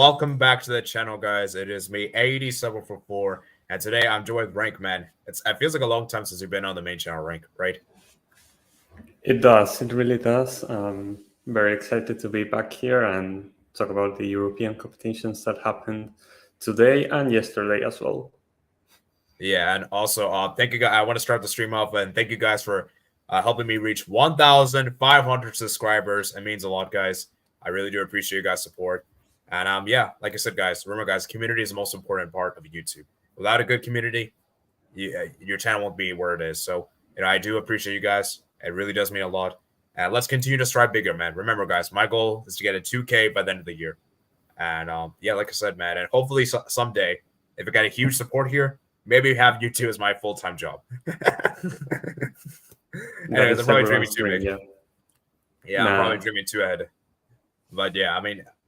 welcome back to the channel, guys. It is me, 8744, and today I'm joined with Rank, man. It feels like a long time since you've been on the main channel, Rank, right? It does. It really does. Very excited to be back here and talk about the European competitions that happened today and yesterday as well. Yeah, and also, thank you guys. I want to start the stream off, and thank you guys for helping me reach 1,500 subscribers. It means a lot, guys. I really do appreciate you guys' support. And yeah, like I said, guys, remember, guys, community is the most important part of YouTube. Without a good community, your channel won't be where it is. So, I do appreciate you guys. It really does mean a lot. And let's continue to strive bigger, man. Remember, guys, my goal is to get a 2K by the end of the year. And yeah, like I said, man, and hopefully someday, if I got a huge support here, maybe have YouTube as my full-time job. Anyways, I'm probably dreaming too big. Yeah, I'm probably dreaming too ahead. But yeah,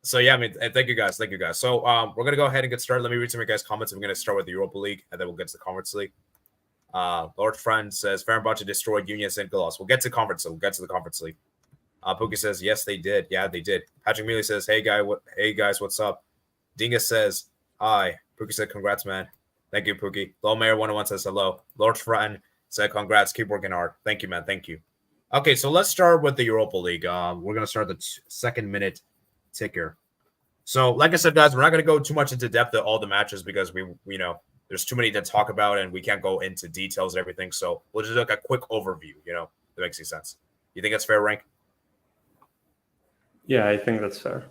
thank you guys. So we're gonna go ahead and get started. Let me read some of your guys' comments. I'm gonna start with the Europa League, and then we'll get to the Conference League. Lord Friend says Fenerbahce destroyed Union St. Galos. We'll get to conference. We'll get to the Conference League. Pookie says yes, they did. Yeah, they did. Patrick Mealy says, hey guys, what's up? Dingus says hi. Pookie said congrats, man. Thank you, Pookie. Low Mayor 101 says hello. Lord Friend said congrats. Keep working hard. Thank you, man. Thank you. Okay, so let's start with the Europa League. We're gonna start the second minute ticker. So, like I said, guys, we're not gonna go too much into depth of all the matches because there's too many to talk about and we can't go into details and everything. So we'll just look at a quick overview. That makes any sense. You think that's fair, Rank? Yeah, I think that's fair.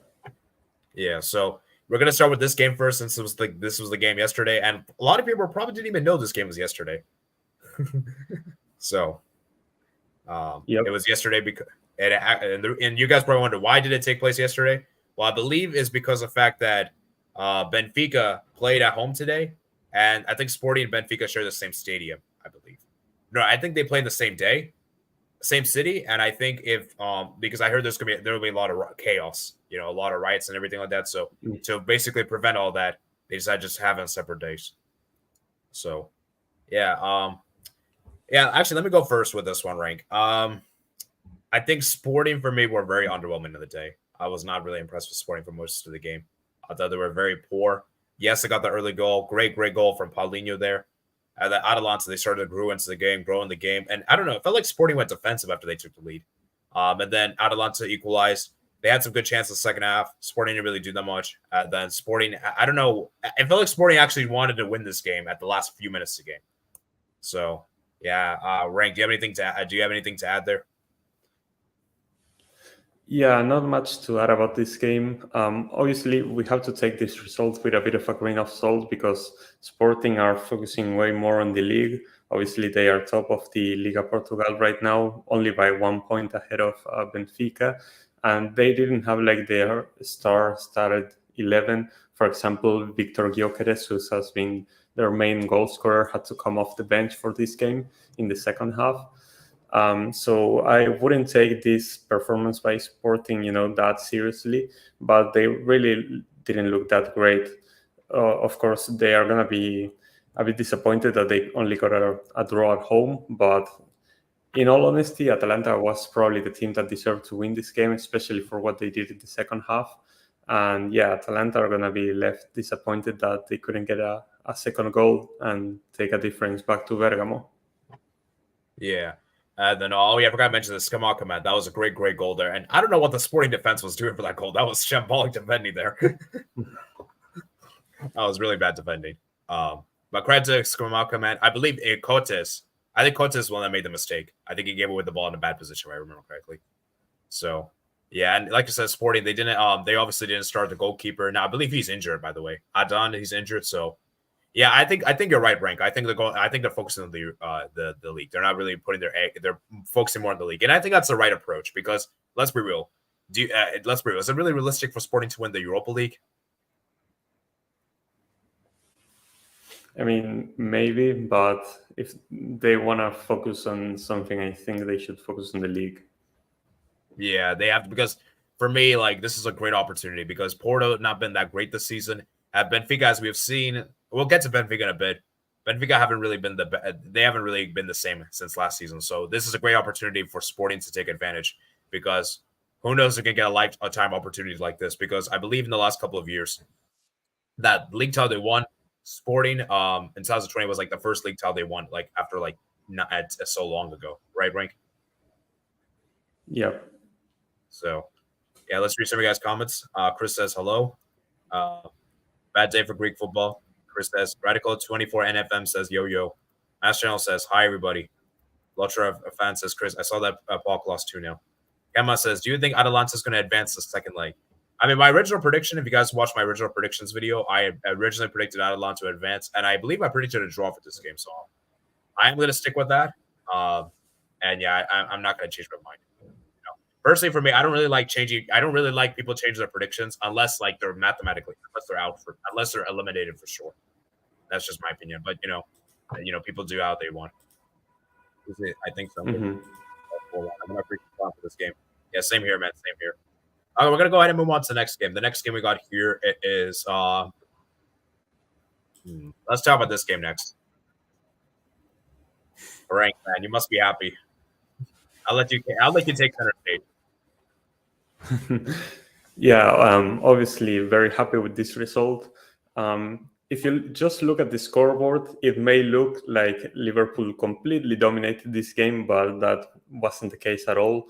Yeah, so we're gonna start with this game first, since this was the game yesterday, and a lot of people probably didn't even know this game was yesterday. So, It was yesterday because and you guys probably wonder why did it take place yesterday? Well, I believe is because of the fact that Benfica played at home today, and I think Sporting and Benfica share the same stadium. I believe. No, I think they play the same day, same city, and I think if because I heard there will be a lot of chaos, a lot of riots and everything like that. So to basically prevent all that, they decided just to have it on separate days. So, yeah, Actually, let me go first with this one, Rank. I think Sporting for me were very underwhelming in the day. I was not really impressed with Sporting for most of the game. I thought they were very poor. Yes, they got the early goal. Great goal from Paulinho there. The Atalanta, they started to grow into the game, grow in the game. And I don't know, it felt like Sporting went defensive after they took the lead. And then Atalanta equalized. They had some good chances in the second half. Sporting didn't really do that much. Then Sporting, I don't know. It felt like Sporting actually wanted to win this game at the last few minutes of the game. So, yeah. Rank, do you have anything to add there? Yeah, not much to add about this game. Obviously, we have to take this result with a bit of a grain of salt because Sporting are focusing way more on the league. Obviously, they are top of the Liga Portugal right now, only by 1 point ahead of Benfica. And they didn't have their started 11. For example, Victor Gyökeres, who has been their main goal scorer, had to come off the bench for this game in the second half. So I wouldn't take this performance by Sporting, that seriously, but they really didn't look that great. Of course, they are going to be a bit disappointed that they only got a draw at home, but in all honesty, Atalanta was probably the team that deserved to win this game, especially for what they did in the second half. And yeah, Atalanta are going to be left disappointed that they couldn't get a second goal and take a difference back to Bergamo. Yeah. Then, I forgot to mention the Scamacca, man. That was a great goal there. And I don't know what the Sporting defense was doing for that goal. That was shambolic defending there. That was really bad defending. But credit to Scamacca, man. I believe Cotes. I think Cotes is the one that made the mistake. I think he gave away the ball in a bad position, if I remember correctly. So, yeah, and like I said, Sporting, they didn't. They obviously didn't start the goalkeeper. Now, I believe he's injured, by the way. Adon, he's injured, so. Yeah, I think you're right, Rank. I think they're focusing on the league. They're not really putting they're focusing more on the league, and I think that's the right approach because let's be real. Is it really realistic for Sporting to win the Europa League? I mean, maybe, but if they want to focus on something, I think they should focus on the league. Yeah, they have, because for me, this is a great opportunity because Porto have not been that great this season. At Benfica, as we have seen. We'll get to Benfica in a bit. Benfica haven't really been the same since last season. So this is a great opportunity for Sporting to take advantage because who knows if we can get a lifetime opportunity like this, because I believe in the last couple of years that league title they won, Sporting in 2020 was like the first league title they won like after like not so long ago, right, Rank? Yep. So yeah, let's read some of you guys' comments. Chris says hello. Bad day for Greek football. Chris says Radical 24 NFM says yo yo. Master Channel says hi everybody. Lotra a fan says Chris. I saw that Paul lost 2-0. Emma says, do you think Atalanta is going to advance the second leg? I mean, my original prediction, if you guys watched my original predictions video, I originally predicted Atalanta to advance, and I believe I predicted a draw for this game. So I am going to stick with that. And yeah, I'm not going to change my mind. Personally, for me, I don't really like changing. I don't really like people changing their predictions unless like they're mathematically, unless they're eliminated for sure. That's just my opinion. But people do how they want. I think so. Mm-hmm. I'm gonna predict for this game. Yeah, same here, man. Same here. All right, we're gonna go ahead and move on to the next game. The next game we got here is let's talk about this game next. Rank, man, you must be happy. I'll let you take center stage. Yeah, obviously very happy with this result. If you just look at the scoreboard, it may look like Liverpool completely dominated this game, but that wasn't the case at all.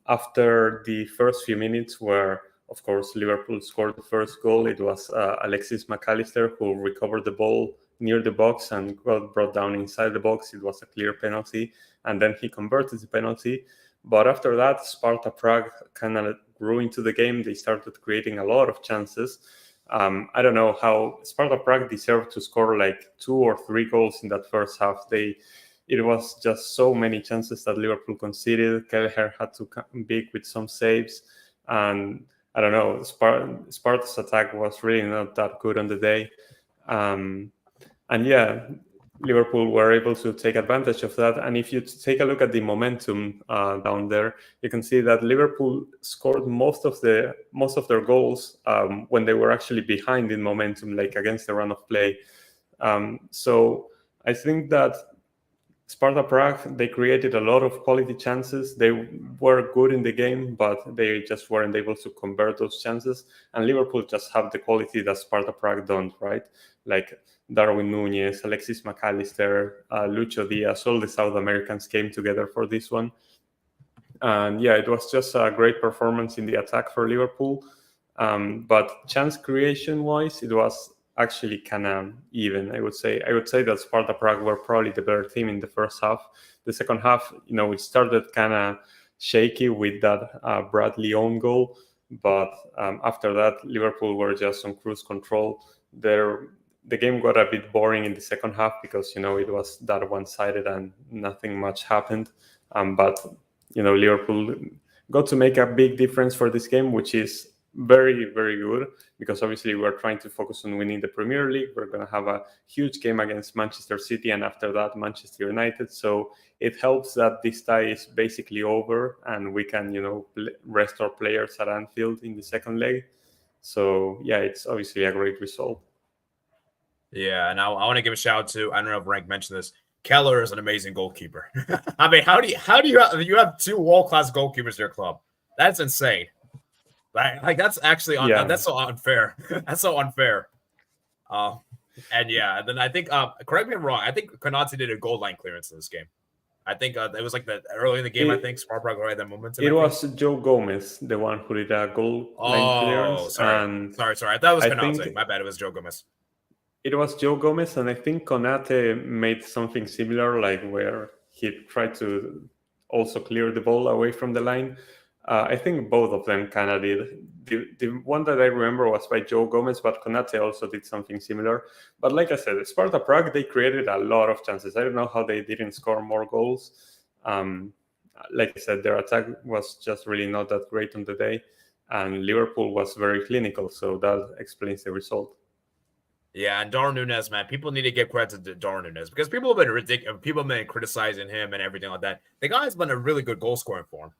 After the first few minutes where, of course, Liverpool scored the first goal, it was Alexis McAllister who recovered the ball near the box and got brought down inside the box. It was a clear penalty, and then he converted the penalty. But after that, Sparta Prague kind of grew into the game. They started creating a lot of chances. I don't know how Sparta Prague deserved to score like 2 or 3 goals in that first half. It was just so many chances that Liverpool conceded. Kelleher had to come big with some saves. And I don't know, Sparta's attack was really not that good on the day. And yeah, Liverpool were able to take advantage of that. And if you take a look at the momentum down there, you can see that Liverpool scored most of their goals when they were actually behind in momentum, like against the run of play. So I think that Sparta Prague, they created a lot of quality chances. They were good in the game, but they just weren't able to convert those chances. And Liverpool just have the quality that Sparta Prague don't, right? Like Darwin Núñez, Alexis McAllister, Lucho Diaz, all the South Americans came together for this one. And yeah, it was just a great performance in the attack for Liverpool. But chance creation-wise, it was actually kind of even. I would say that Sparta Prague were probably the better team in the first half. The second half, it started kind of shaky with that Bradley own goal, but after that, Liverpool were just on cruise control. The game got a bit boring in the second half because it was that one-sided and nothing much happened. But Liverpool got to make a big difference for this game, which is very, very good, because obviously we're trying to focus on winning the Premier League. We're going to have a huge game against Manchester City, and after that, Manchester United. So it helps that this tie is basically over, and we can, rest our players at Anfield in the second leg. So yeah, it's obviously a great result. Yeah, and I want to give a shout out to, I don't know if Rank mentioned this, Keller is an amazing goalkeeper. I mean, how do you have 2 world-class goalkeepers in your club? That's insane. Like that's actually that's so unfair. That's so unfair. And yeah, then I think correct me if I'm wrong. I think Konate did a goal line clearance in this game. I think it was like early in the game. I think Sparta right at that moment. It was Joe Gomez, the one who did a goal line clearance. Sorry. I thought it was Konate. My bad. It was Joe Gomez. It was Joe Gomez, and I think Konate made something similar, like where he tried to also clear the ball away from the line. I think both of them kind of did. The one that I remember was by Joe Gomez, but Konate also did something similar. But like I said, Sparta Prague, they created a lot of chances. I don't know how they didn't score more goals. Like I said, their attack was just really not that great on the day. And Liverpool was very clinical, so that explains the result. Yeah, and Darwin Núñez, man, people need to give credit to Darwin Núñez because people have been ridiculous. People have been criticizing him and everything like that. The guy's been a really good goal scoring for him.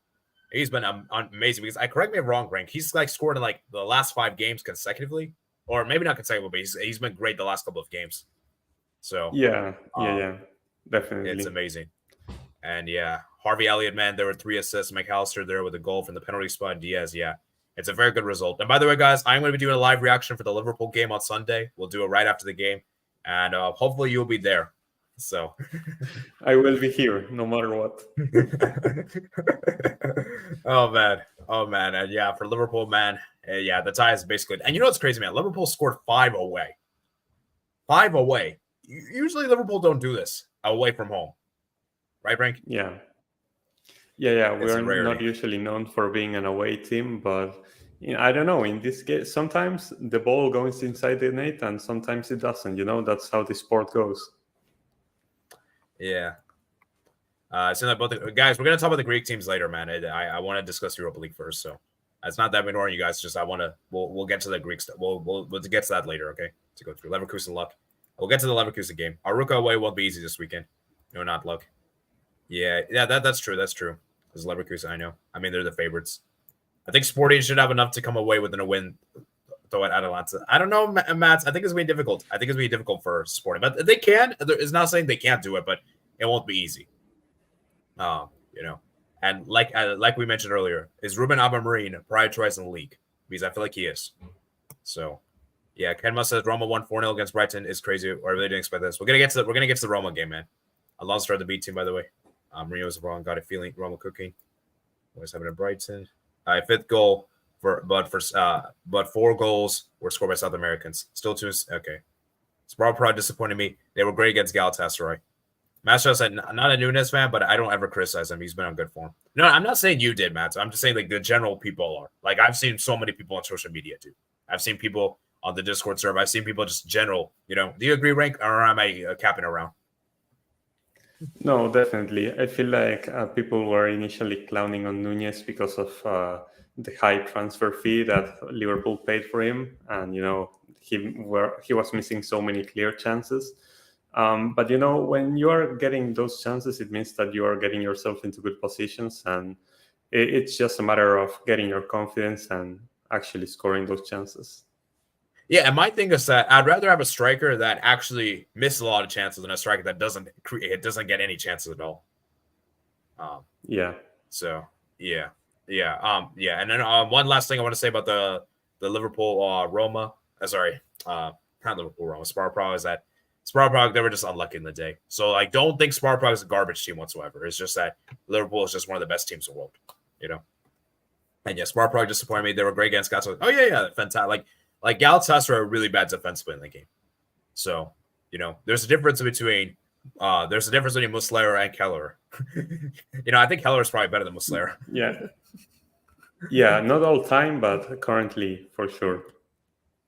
He's been amazing because correct me if I'm wrong, Rank. He's like scored in like the last 5 games consecutively, or maybe not consecutively, but he's been great the last couple of games. So yeah, definitely, it's amazing. And yeah, Harvey Elliott, man, there were 3 assists. McAllister there with a goal from the penalty spot. Diaz, yeah. It's a very good result. And by the way, guys, I'm going to be doing a live reaction for the Liverpool game on Sunday. We'll do it right after the game. And hopefully you'll be there. So I will be here no matter what. Oh man. And yeah, for Liverpool, man, yeah, the tie is basically. And you know what's crazy, man? Liverpool scored 5 away. 5 away. Usually Liverpool don't do this away from home, right, Frank? Yeah. We're not usually known for being an away team, but I don't know. In this case, sometimes the ball goes inside the net, and sometimes it doesn't. That's how the sport goes. Yeah. So that both guys, we're gonna talk about the Greek teams later, man. I want to discuss Europa League first, so it's not that I'm ignoring you guys. Just I want to. We'll get to the Greek stuff. We'll get to that later. Okay, to go through Leverkusen luck. We'll get to the Leverkusen game. Aruka away won't be easy this weekend. No, not luck. Yeah. That's true. That's true. Because Leverkusen, I know. I mean, they're the favorites. I think Sporting should have enough to come away with a win. Though at Atalanta, I don't know, Matt. I think it's gonna be difficult. I think it's gonna be difficult for Sporting, but they can. It's not saying they can't do it, but it won't be easy. And like we mentioned earlier, is Ruben Amorim prioritized in the league? Because I feel like he is. So, yeah, Kenma says Roma won 4-0 against Brighton is crazy. Or really didn't expect this. We're gonna get to the Roma game, man. Alonso started the B team, by the way. Mourinho's wrong. Got a feeling Roma cooking. What's happening at Brighton? 5th goal but 4 goals were scored by South Americans. Still 2. Okay. Sparrow Pride disappointed me. They were great against Galatasaray. Master said, not a Nunes fan, but I don't ever criticize him. He's been on good form. No, I'm not saying you did, Matt. I'm just saying like the general people are. Like I've seen so many people on social media too. I've seen people on the Discord server. I've seen people just general. Do you agree, Rank, or am I capping around? No, definitely. I feel like people were initially clowning on Nunes because of the high transfer fee that Liverpool paid for him, and he was missing so many clear chances. But when you are getting those chances, it means that you are getting yourself into good positions, and it's just a matter of getting your confidence and actually scoring those chances. Yeah, and my thing is that I'd rather have a striker that actually misses a lot of chances than a striker that doesn't get any chances at all. Yeah. So yeah. And then one last thing I want to say about the Liverpool Roma. Not Liverpool Roma. Sparta Prague is that Sparta Prague, they were just unlucky in the day. So don't think Sparta Prague is a garbage team whatsoever. It's just that Liverpool is just one of the best teams in the world. And yeah, Sparta Prague disappointed me. They were great against Galatasaray. Oh yeah, fantastic. Like Galatasaray are really bad defensively in the game. So, there's a difference between Muslera and Keller. I think Keller is probably better than Muslera. Yeah, not all time, but currently for sure.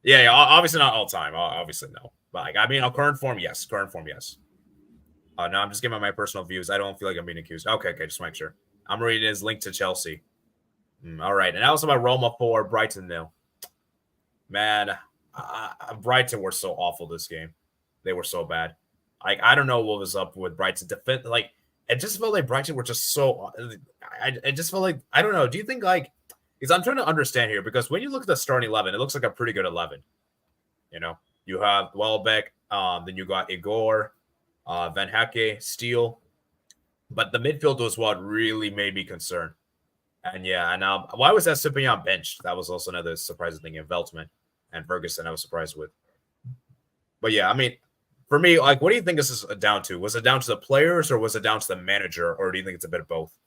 Yeah, obviously not all time. Obviously no. But current form, yes. No, I'm just giving my personal views. I don't feel like I'm being accused. Okay, just make sure. I'm reading his link to Chelsea. All right, and that was about Roma 4, Brighton 0. Man, Brighton were so awful this game. They were so bad. I don't know what was up with Brighton defense. It just felt like Brighton were just so. I just felt like I don't know. Do you think because I'm trying to understand here because when you look at the starting 11, it looks like a pretty good 11. You have Welbeck, then you got Igor, Van Hecke, Steele, but the midfield was what really made me concerned. And why was that Cyprian benched? That was also another surprising thing. In Veltman and Ferguson, I was surprised with. But yeah, for me, what do you think this is down to? Was it down to the players, or was it down to the manager, or do you think it's a bit of both?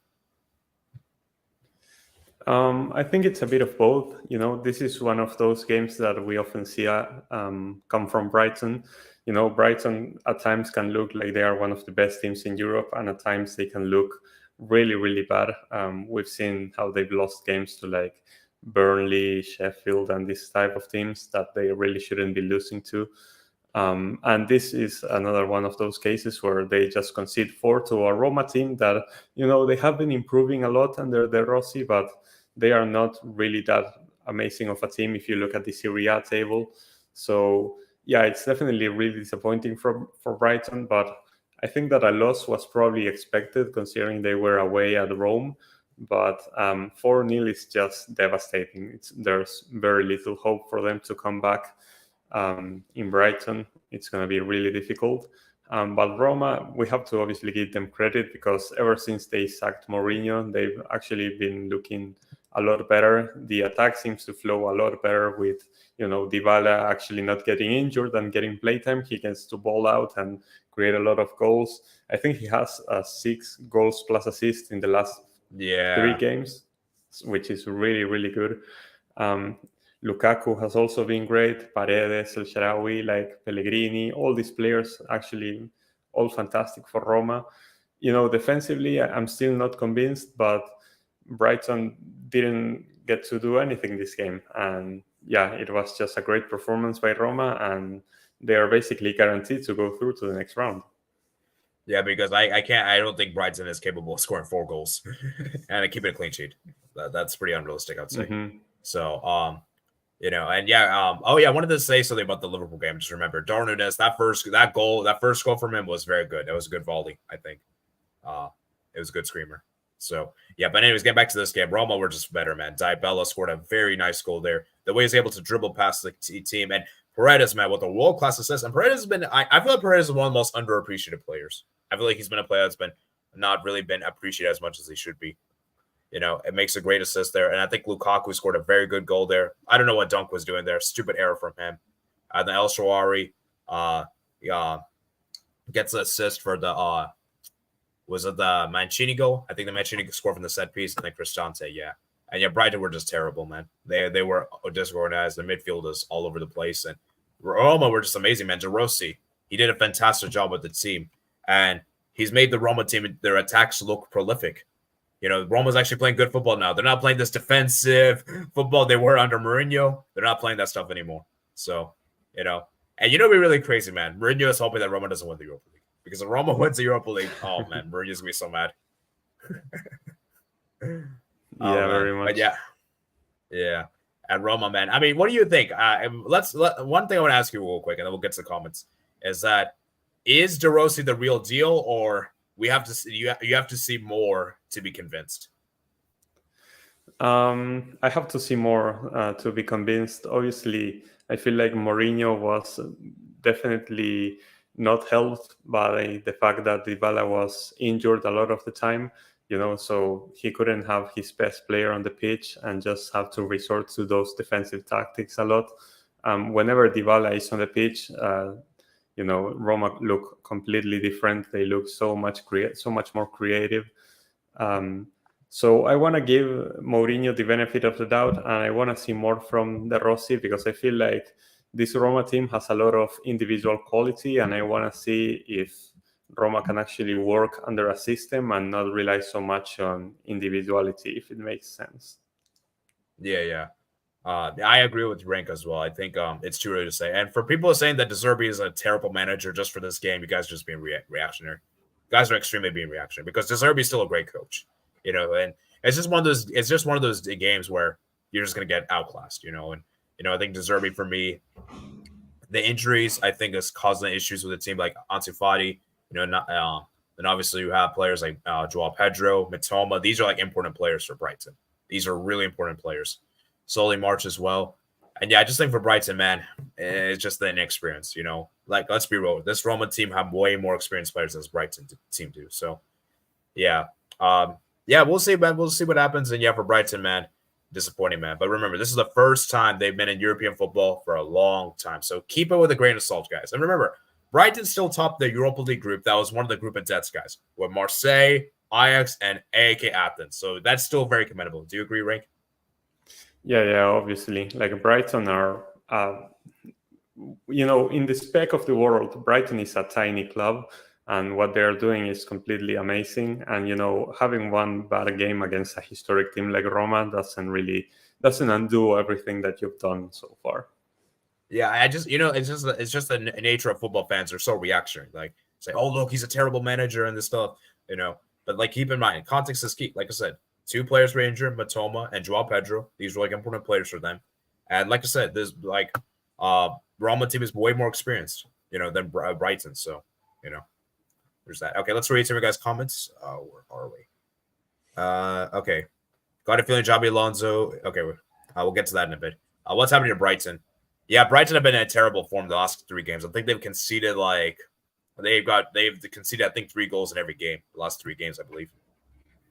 I think it's a bit of both. This is one of those games that we often see come from Brighton. Brighton at times can look like they are one of the best teams in Europe, and at times they can look really, really bad. We've seen how they've lost games to Burnley, Sheffield, and this type of teams that they really shouldn't be losing to. And this is another one of those cases where they just concede 4 to a Roma team that, they have been improving a lot under De Rossi, but they are not really that amazing of a team if you look at the Serie A table. So, yeah, it's definitely really disappointing for Brighton, but I think that a loss was probably expected considering they were away at Rome. But 4-0 is just devastating. There's very little hope for them to come back in Brighton. It's going to be really difficult. But Roma, we have to obviously give them credit because ever since they sacked Mourinho, they've actually been looking a lot better. The attack seems to flow a lot better with, Dybala actually not getting injured and getting playtime. He gets to ball out and create a lot of goals. I think he has 6 goals plus assists in the last 3 games, which is really, really good. Lukaku has also been great. Paredes, El Shaarawy, like Pellegrini, all these players actually all fantastic for Roma. Defensively, I'm still not convinced, but Brighton didn't get to do anything this game. And yeah, it was just a great performance by Roma, and they are basically guaranteed to go through to the next round. Yeah, because I don't think Brighton is capable of scoring 4 goals and keeping a clean sheet. That's pretty unrealistic, I'd say. Mm-hmm. So, I wanted to say something about the Liverpool game. Just remember, Darwin Núñez, that first goal from him was very good. That was a good volley, I think. It was a good screamer. So, yeah, but anyways, get back to this game. Roma were just better, man. Dybala scored a very nice goal there. The way he's able to dribble past the team. And Paredes, man, with a world-class assist. And Paredes has been, I feel like Paredes is one of the most underappreciated players. I feel like he's been a player that's been not really been appreciated as much as he should be. It makes a great assist there. And I think Lukaku scored a very good goal there. I don't know what Dunk was doing there. Stupid error from him. Then El Shaarawy gets the assist for the was it the Mancini goal? I think the Mancini scored from the set piece, and then Cristante, yeah. And yeah, Brighton were just terrible, man. They were disorganized. The midfielders all over the place. And Roma were just amazing, man. De Rossi, he did a fantastic job with the team. And he's made the Roma team, their attacks look prolific. Roma's actually playing good football now. They're not playing this defensive football they were under Mourinho. They're not playing that stuff anymore. So, and it'd be really crazy, man. Mourinho is hoping that Roma doesn't win the Europa League. Because if Roma wins the Europa League, oh, man, Mourinho's going to be so mad. Very much. But yeah. And Roma, man. I mean, what do you think? One thing I want to ask you real quick, and then we'll get to the comments, is De Rossi the real deal, or we have to see, you have to see more to be convinced? I have to see more to be convinced. Obviously, I feel like Mourinho was definitely not helped by the fact that Dybala was injured a lot of the time, so he couldn't have his best player on the pitch and just have to resort to those defensive tactics a lot. Whenever Dybala is on the pitch, Roma look completely different. They look so much more creative. So I want to give Mourinho the benefit of the doubt, and I want to see more from De Rossi because I feel like this Roma team has a lot of individual quality, and I want to see if Roma can actually work under a system and not rely so much on individuality, if it makes sense. Yeah. I agree with Rank as well. I think it's too early to say. And for people saying that De Zerbi is a terrible manager just for this game, you guys are just being reactionary. You guys are extremely being reactionary because De Zerbi is still a great coach, and it's just one of those games where you're just going to get outclassed, and I think De Zerbi, for me, the injuries, I think, is causing issues with the team, like Ansu Fati, and obviously you have players like Joao Pedro, Mitoma. These are like important players for Brighton. These are really important players. Solly March as well. And yeah, I just think for Brighton, man, it's just the inexperience, Like, let's be real. This Roma team have way more experienced players than this Brighton team do. So, yeah. We'll see, man. We'll see what happens. And yeah, for Brighton, man, disappointing, man. But remember, this is the first time they've been in European football for a long time. So keep it with a grain of salt, guys. And remember, Brighton still topped the Europa League group. That was one of the group of deaths, guys, with Marseille, Ajax, and AEK Athens. So that's still very commendable. Do you agree, Rank? Yeah, obviously. Like Brighton are, in the spec of the world, Brighton is a tiny club, and what they're doing is completely amazing. And, having one bad game against a historic team like Roma doesn't undo everything that you've done so far. Yeah, I just, it's just the nature of football fans are so reactionary. Like, say, oh, look, he's a terrible manager and this stuff, But, like, keep in mind, context is key. Like I said, 2 players were injured, Mitoma and Joao Pedro. These were, like, important players for them. And like I said, there's, like, Roma team is way more experienced, than Brighton. So, there's that. Okay, let's read some of you guys' comments. Where are we? Okay. Got a feeling Javi Alonso. Okay, we'll get to that in a bit. What's happening to Brighton? Yeah, Brighton have been in a terrible form the last 3 games. I think they've conceded, like, They've conceded, I think, 3 goals in every game. The last 3 games, I believe.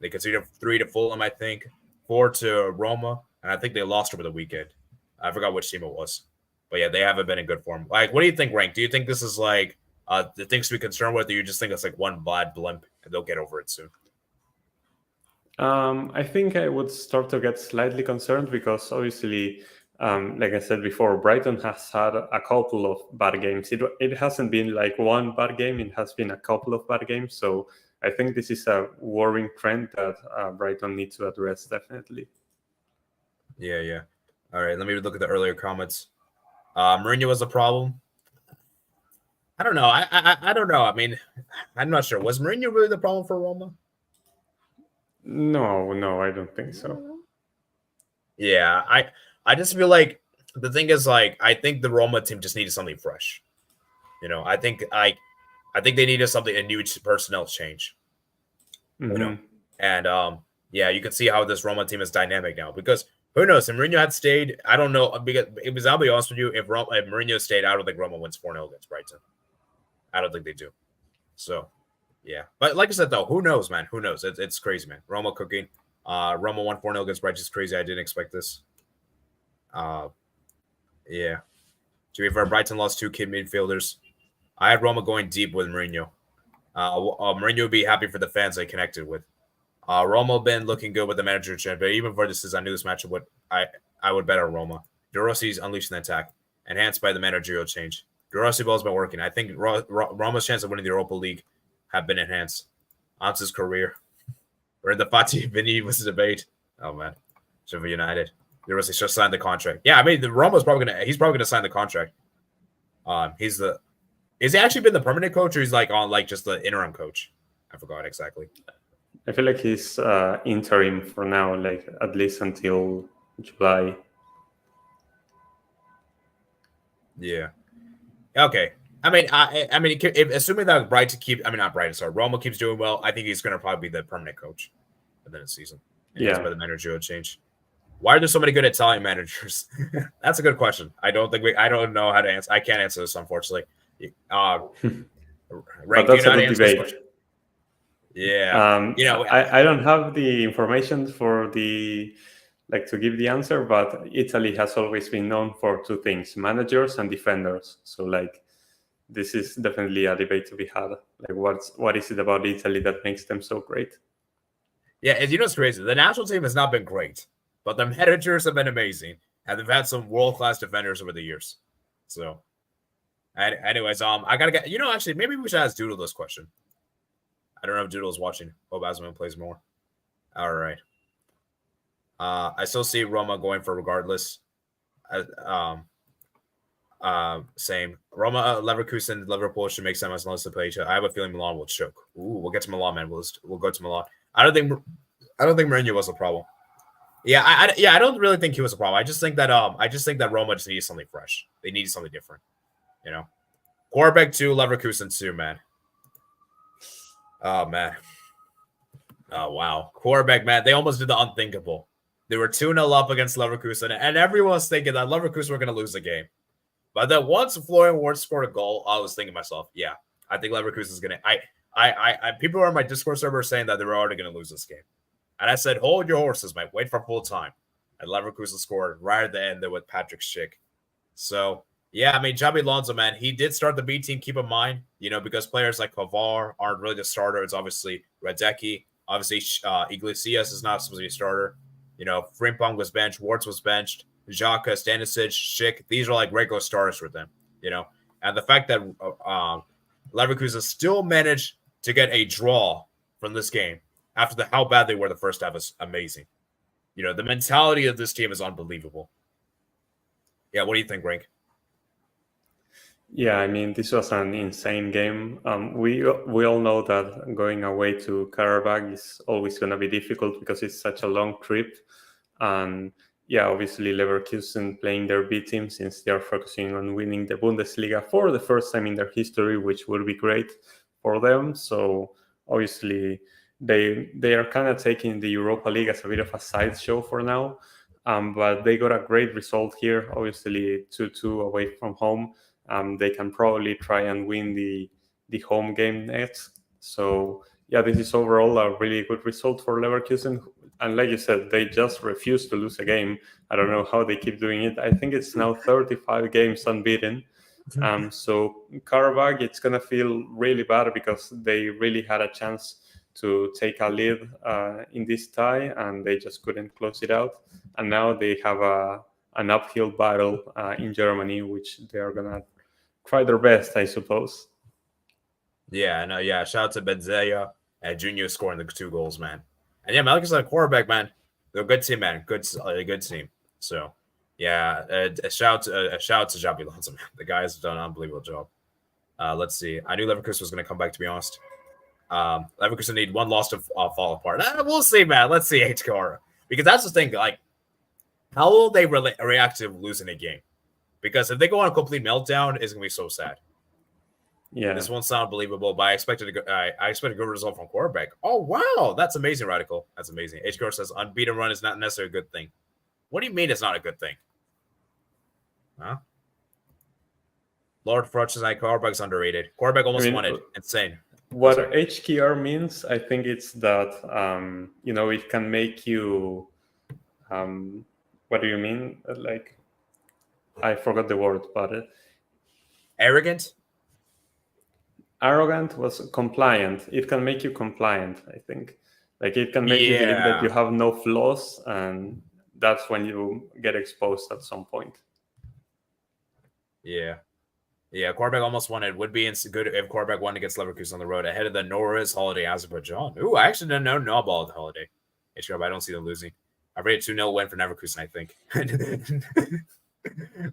They conceded 3 to Fulham, I think, 4 to Roma, and I think they lost over the weekend. I forgot which team it was. But yeah, they haven't been in good form. Like, what do you think, Rank? Do you think this is like the things to be concerned with, or you just think it's like one bad blimp and they'll get over it soon? I think I would start to get slightly concerned because obviously, like I said before, Brighton has had a couple of bad games. It hasn't been like one bad game, it has been a couple of bad games. So I think this is a worrying trend that Brighton needs to address, definitely. Yeah. All right, let me look at the earlier comments. Mourinho was a problem. I don't know. I don't know. I mean, I'm not sure. Was Mourinho really the problem for Roma? No, I don't think so. Yeah, I just feel like the thing is, like, I think the Roma team just needed something fresh. I think they needed a new personnel change. Mm-hmm. And yeah, you can see how this Roma team is dynamic now because who knows? If Mourinho had stayed, I don't know. Because I'll be honest with you, if Mourinho stayed, I don't think Roma wins 4-0 against Brighton. I don't think they do. So, yeah. But like I said, though, who knows, man? Who knows? It's crazy, man. Roma cooking. Roma won 4-0 against Brighton is crazy. I didn't expect this. Yeah. To be fair, Brighton lost 2 key midfielders. I had Roma going deep with Mourinho. Mourinho would be happy for the fans they connected with. Roma been looking good with the manager change, but even for this, I knew this matchup would I would bet on Roma. De Rossi's unleashing the attack, enhanced by the managerial change. De Rossi ball's been working. I think Roma's chance of winning the Europa League have been enhanced. On his career. We're in the Fatih Vinny debate. Oh man, Sheffield United. De Rossi just signed the contract. Yeah, I mean he's probably gonna sign the contract. Has he actually been the permanent coach, or he's like on like just the interim coach? I forgot exactly. I feel like he's interim for now, like at least until July. Yeah. Okay. I mean, assuming that Roma keeps doing well, I think he's going to probably be the permanent coach within the season. Yeah. By the managerial change. Why are there so many good Italian managers? That's a good question. I don't know how to answer. I can't answer this, unfortunately. But that's a good debate. Yeah. I don't have the information for to give the answer, but Italy has always been known for 2 things: managers and defenders. So this is definitely a debate to be had. Like what is it about Italy that makes them so great? Yeah, and it's crazy. The national team has not been great, but the managers have been amazing, and they've had some world-class defenders over the years. So, anyways, I gotta get. Actually, maybe we should ask Doodle this question. I don't know if Doodle is watching. Hope Asman plays more. All right. I still see Roma going for regardless. Same. Roma, Leverkusen, Liverpool should make semi unless they play each other. I have a feeling Milan will choke. Ooh, we'll get to Milan, man. We'll go to Milan. I don't think Mourinho was a problem. Yeah, I don't really think he was a problem. I just think that Roma just needs something fresh. They need something different. Quarterback 2, Leverkusen 2, man. Oh man. Oh wow. Quarterback, man. They almost did the unthinkable. They were 2-0 up against Leverkusen, and everyone was thinking that Leverkusen were going to lose the game. But then once Florian Wirtz scored a goal, I was thinking to myself, yeah, I think Leverkusen is going to. People were on my Discord server saying that they were already going to lose this game, and I said, hold your horses, mate. Wait for full time. And Leverkusen scored right at the end there with Patrick Schick. So yeah, I mean, Xabi Alonso, man, he did start the B team. Keep in mind, because players like Pavar aren't really the starter. It's obviously Radecki. Obviously, Iglesias is not supposed to be a starter. Frimpong was benched. Wirtz was benched. Xhaka, Stanisic, Schick. These are like regular starters for them. And the fact that Leverkusen still managed to get a draw from this game after how bad they were the first half is amazing. The mentality of this team is unbelievable. Yeah, what do you think, Rank? Yeah, I mean, this was an insane game. We all know that going away to Karabakh is always going to be difficult because it's such a long trip. And yeah, obviously Leverkusen playing their B team since they are focusing on winning the Bundesliga for the first time in their history, which would be great for them. So obviously they are kind of taking the Europa League as a bit of a sideshow for now. But they got a great result here, obviously 2-2 away from home. They can probably try and win the the home game next. So yeah, this is overall a really good result for Leverkusen. And like you said, they just refuse to lose a game. I don't know how they keep doing it. I think it's now 35 games unbeaten. So Karabakh, it's going to feel really bad because they really had a chance to take a lead in this tie, and they just couldn't close it out. And now they have an uphill battle in Germany, which they are going to try their best, I suppose. Yeah, no, yeah. Shout out to Benzea and Junior scoring the 2 goals, man. And yeah, Malik is a quarterback, man. They're a good team, man. Good team. So, yeah, a shout out to Xabi Alonso, man. The guy's done an unbelievable job. Let's see. I knew Leverkusen was going to come back, to be honest. Leverkusen need one loss to fall apart. We'll see, man. Let's see, HKR. Because that's the thing. Like, how will they react to losing a game? Because if they go on a complete meltdown, it's going to be so sad. Yeah, this won't sound believable, but I expected a good result from quarterback. Oh wow, that's amazing, Radical. That's amazing. HKR says unbeaten run is not necessarily a good thing. What do you mean it's not a good thing? Huh? Lord Frutch says quarterback's underrated. Quarterback almost won it. Insane. What HKR means, I think it's that it can make you. What do you mean? Like, I forgot the word, but arrogant. Arrogant was compliant. It can make you compliant, I think. Like, it can make you believe that you have no flaws, and that's when you get exposed at some point. Yeah, quarterback almost won it. Would be good if quarterback won against Leverkusen on the road ahead of the Norris Holiday Azerbaijan. Ooh, I actually didn't know about the Holiday. HKR, but I don't see them losing. I rated 2-0 win for Leverkusen, I think.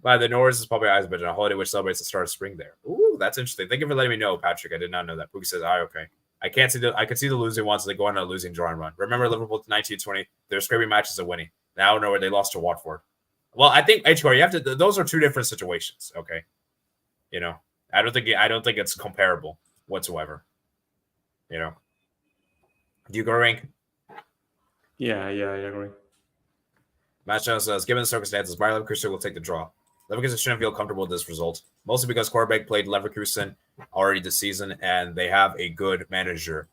By the Norris is probably Azerbaijan, a holiday which celebrates the start of spring there. Ooh, that's interesting. Thank you for letting me know, Patrick. I did not know that. Pookie says, okay. I could see the losing ones. They go on a losing draw and run. Remember Liverpool 1920? Their scraping matches of winning. Now I don't know where they lost to Watford. Well, I think HKR, you have to. Those are 2 different situations. Okay, I don't think it's comparable whatsoever. Do you go rank? Yeah, I agree. Matt Jones says, given the circumstances, Bayer Leverkusen will take the draw. Leverkusen shouldn't feel comfortable with this result, mostly because quarterback played Leverkusen already this season, and they have a good manager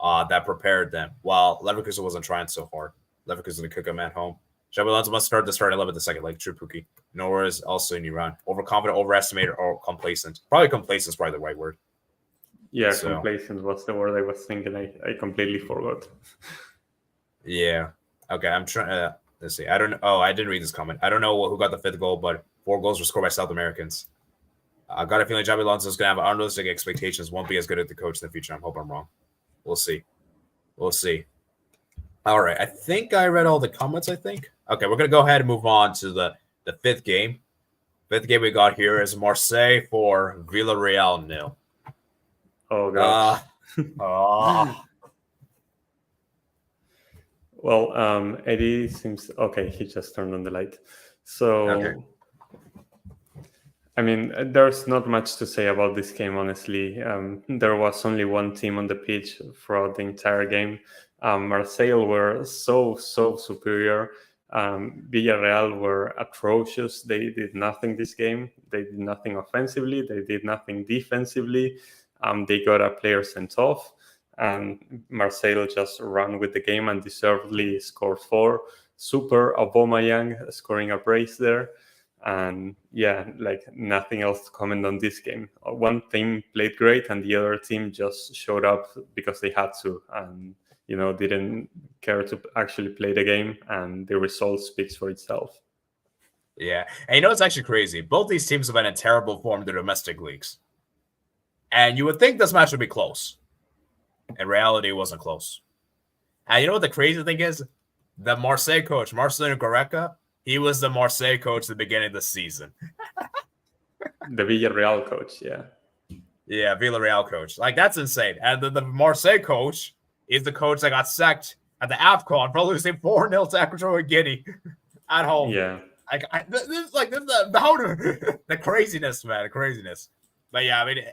that prepared them, while Leverkusen wasn't trying so hard. Leverkusen cook them at home. Xabi Alonso must start the starting 11 the second, like true Pookie. Nor is also in Iran. Overconfident, overestimated, or complacent. Probably complacent is probably the right word. Yeah, complacent was the word I was thinking. I completely forgot. Yeah. Okay, I'm trying let's see. I don't know. Oh, I didn't read this comment. I don't know who got the 5th goal, but 4 goals were scored by South Americans. I've got a feeling Xabi Alonso is going to have unrealistic expectations. Won't be as good as the coach in the future. I hope I'm wrong. We'll see. All right. I think I read all the comments, I think. Okay, we're going to go ahead and move on to the 5th game. 5th game we got here is Marseille for Villarreal 0. Oh, gosh. Well, Eddie seems okay. He just turned on the light. So, okay. I mean, there's not much to say about this game, honestly. There was only one team on the pitch throughout the entire game. Marseille were so superior. Villarreal were atrocious. They did nothing this game. They did nothing offensively. They did nothing defensively. They got a player sent off. And Marseille just ran with the game and deservedly scored 4. Super Aubameyang scoring a brace there. And yeah, like nothing else to comment on this game. One team played great and the other team just showed up because they had to and, didn't care to actually play the game, and the result speaks for itself. Yeah. And it's actually crazy. Both these teams have been in terrible form in the domestic leagues. And you would think this match would be close. In reality, it wasn't close. And you know what the crazy thing is? The Marseille coach, Marcelino Gareca, he was the Marseille coach at the beginning of the season. The Villarreal coach, yeah. Yeah, Villarreal coach. Like, that's insane. And the Marseille coach is the coach that got sacked at the AFCON for losing 4-0 to Equatorial Guinea at home. Yeah. The craziness, man, the craziness. But yeah, I mean,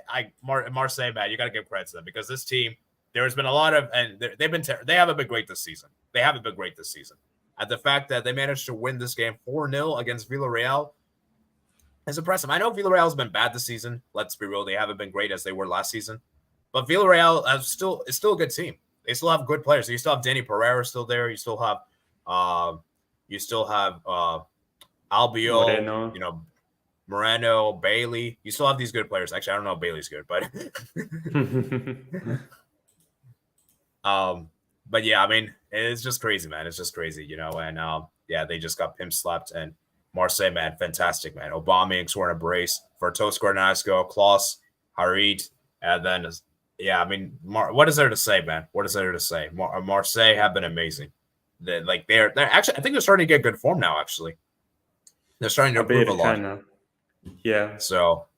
Marseille, man, you got to give credit to them because this team, there has been a lot of, and they haven't been great this season. And the fact that they managed to win this game 4-0 against Villarreal is impressive. I know Villarreal has been bad this season. Let's be real. They haven't been great as they were last season. But Villarreal is still a good team. They still have good players. So you still have Danny Pereira still there. You still have Albiol, Moreno. Moreno, Bailey. You still have these good players. Actually, I don't know if Bailey's good, but but yeah, I mean, it's just crazy, man. It's just crazy, and yeah, they just got pimp slapped. And Marseille, man, fantastic, man. Aubameyang scoring a brace, Vertot scored a nice goal, Klaus, Harit, and then yeah, I mean, what is there to say, man? What is there to say? Marseille have been amazing. They're actually, I think they're starting to get good form now. Actually, they're starting to improve a lot. Kinda. Yeah. So,